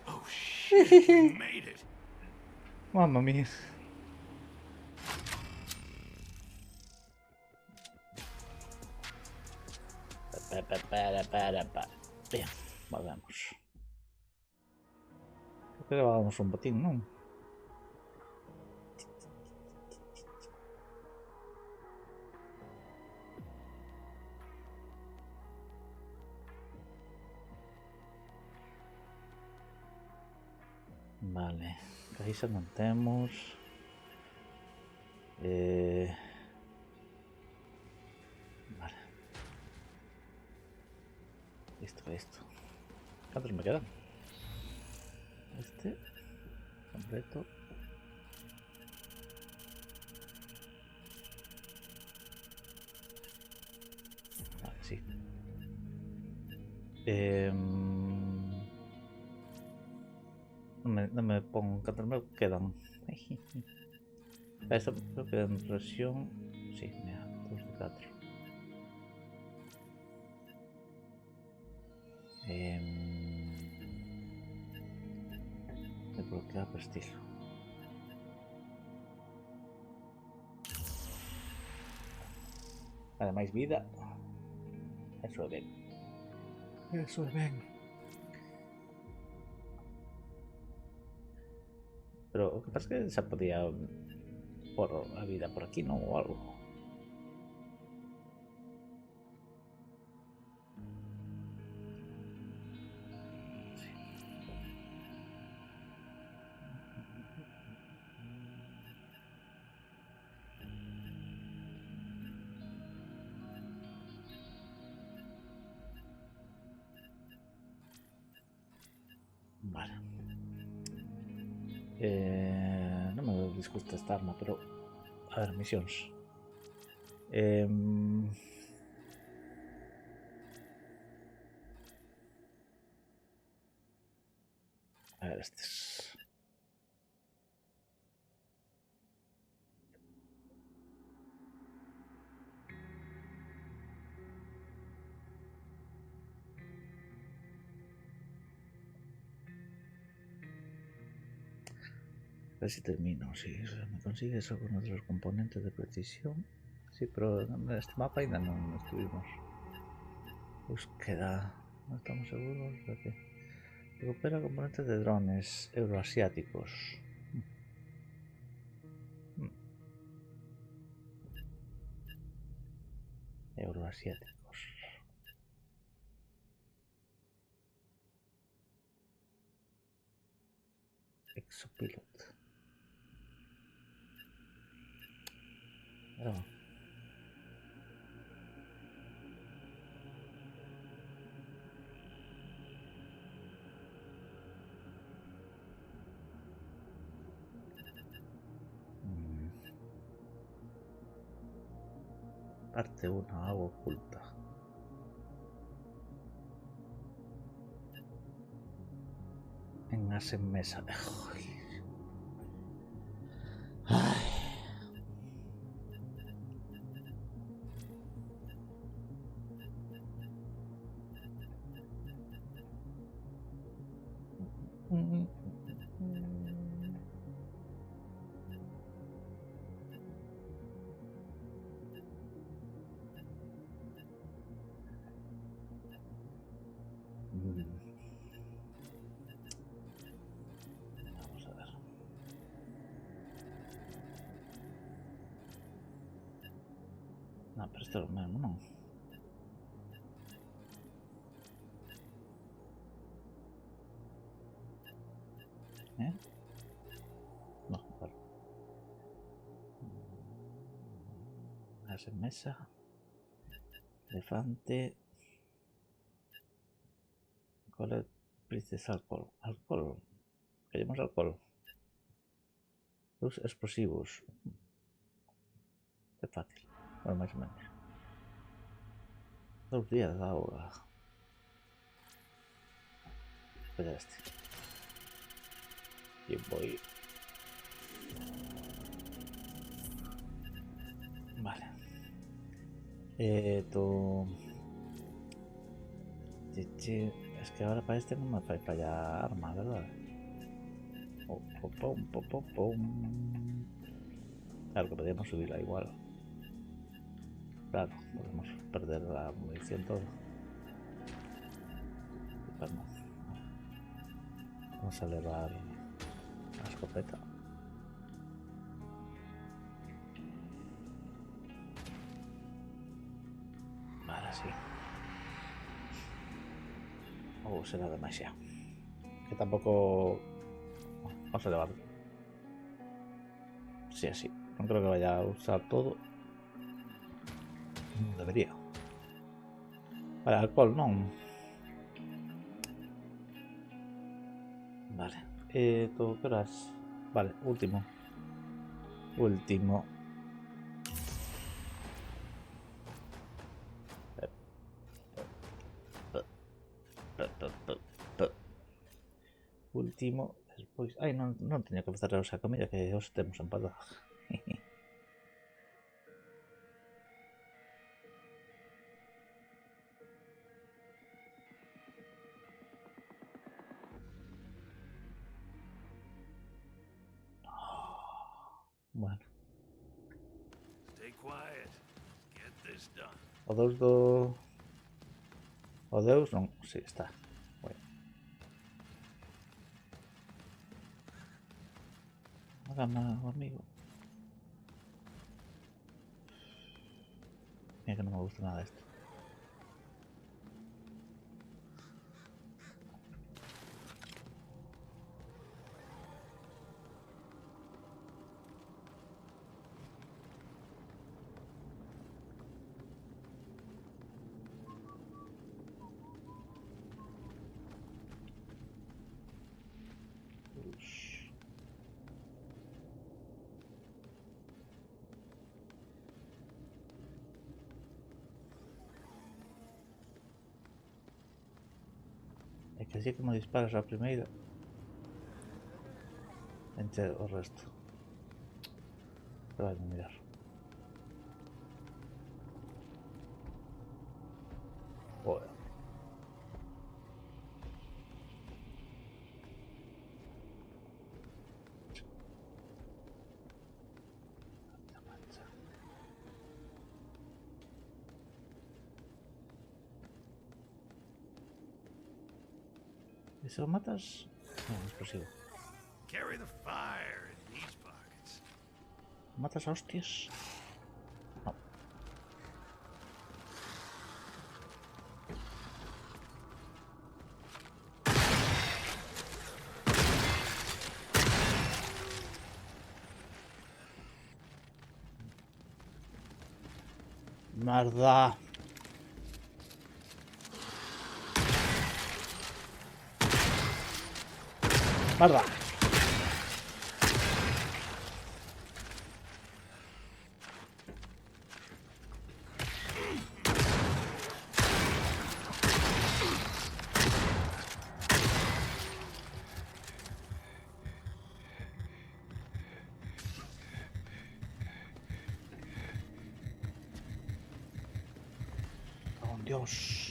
S2: Oh shit, we made it.
S1: Mamma mía. Bien, volvemos. Creo que llevábamos un botín, ¿no? Vale, ahí se mantemos. Vale. Listo. ¿Cuántos me quedan? Este. Completo. Vale, sí. No me pongo. ¿Cuántos me quedan? Esto creo que en presión. Sí, mira. 2 de 4. Desbloquear prestigio. Vale, máis vida. Eso é ben. Eso é ben. Pero o que pasa é que xa podía por a vida por aquí, non? Ou algo. Vale. Non me disgusta esta arma, pero... A ver, misións. A ver, estes... A ver si termino, sí. Me consigue eso con otros componentes de precisión. Sí, pero en este mapa ainda non estuvimos. Búsqueda. No estamos seguros de que... Recupera componentes de drones euroasiáticos. Euroasiáticos. Exopilot. Oh. Parte 1, agua oculta. Enlace en mesa. Ay. Vamos a ver. No, pero esto es lo mismo, ¿no? ¿Eh? No, vale. Hace mesa. Elefante. Collect Princess Alcohol. Alcohol. Queremos alcohol. Los explosivos. É fácil. Bueno, máis ou menos. 2 días da hora. Espera este. Y voy. Vale. Es que ahora para este no me falla arma, ¿verdad? Claro que podríamos subirla igual. Claro, podemos perder la munición todo. Vamos a elevar la escopeta. Vale, sí. Será demasiado. Que tampoco... Vamos a elevarlo. Sí, así. No creo que vaya a usar todo. Debería. Vale, alcohol, no. Vale. ¿Todo qué horas? Vale, último. Último. Último. Despois... Ai, non teña que facer a comida que os temos empatados. Bueno.
S2: Stay quiet. Get this done.
S1: O Deus do... O Deus non, si, está. Bueno. Hágame, amigo. Mira que no me gusta nada esto. Ush. É que así como disparas a primeira entre o resto. Pero vai mirar. Joder. E se o matas... Non, explosivo.
S2: Carry the fire in these pockets.
S1: Matas a hostias. No. Merda. Merda. Oh, Dios.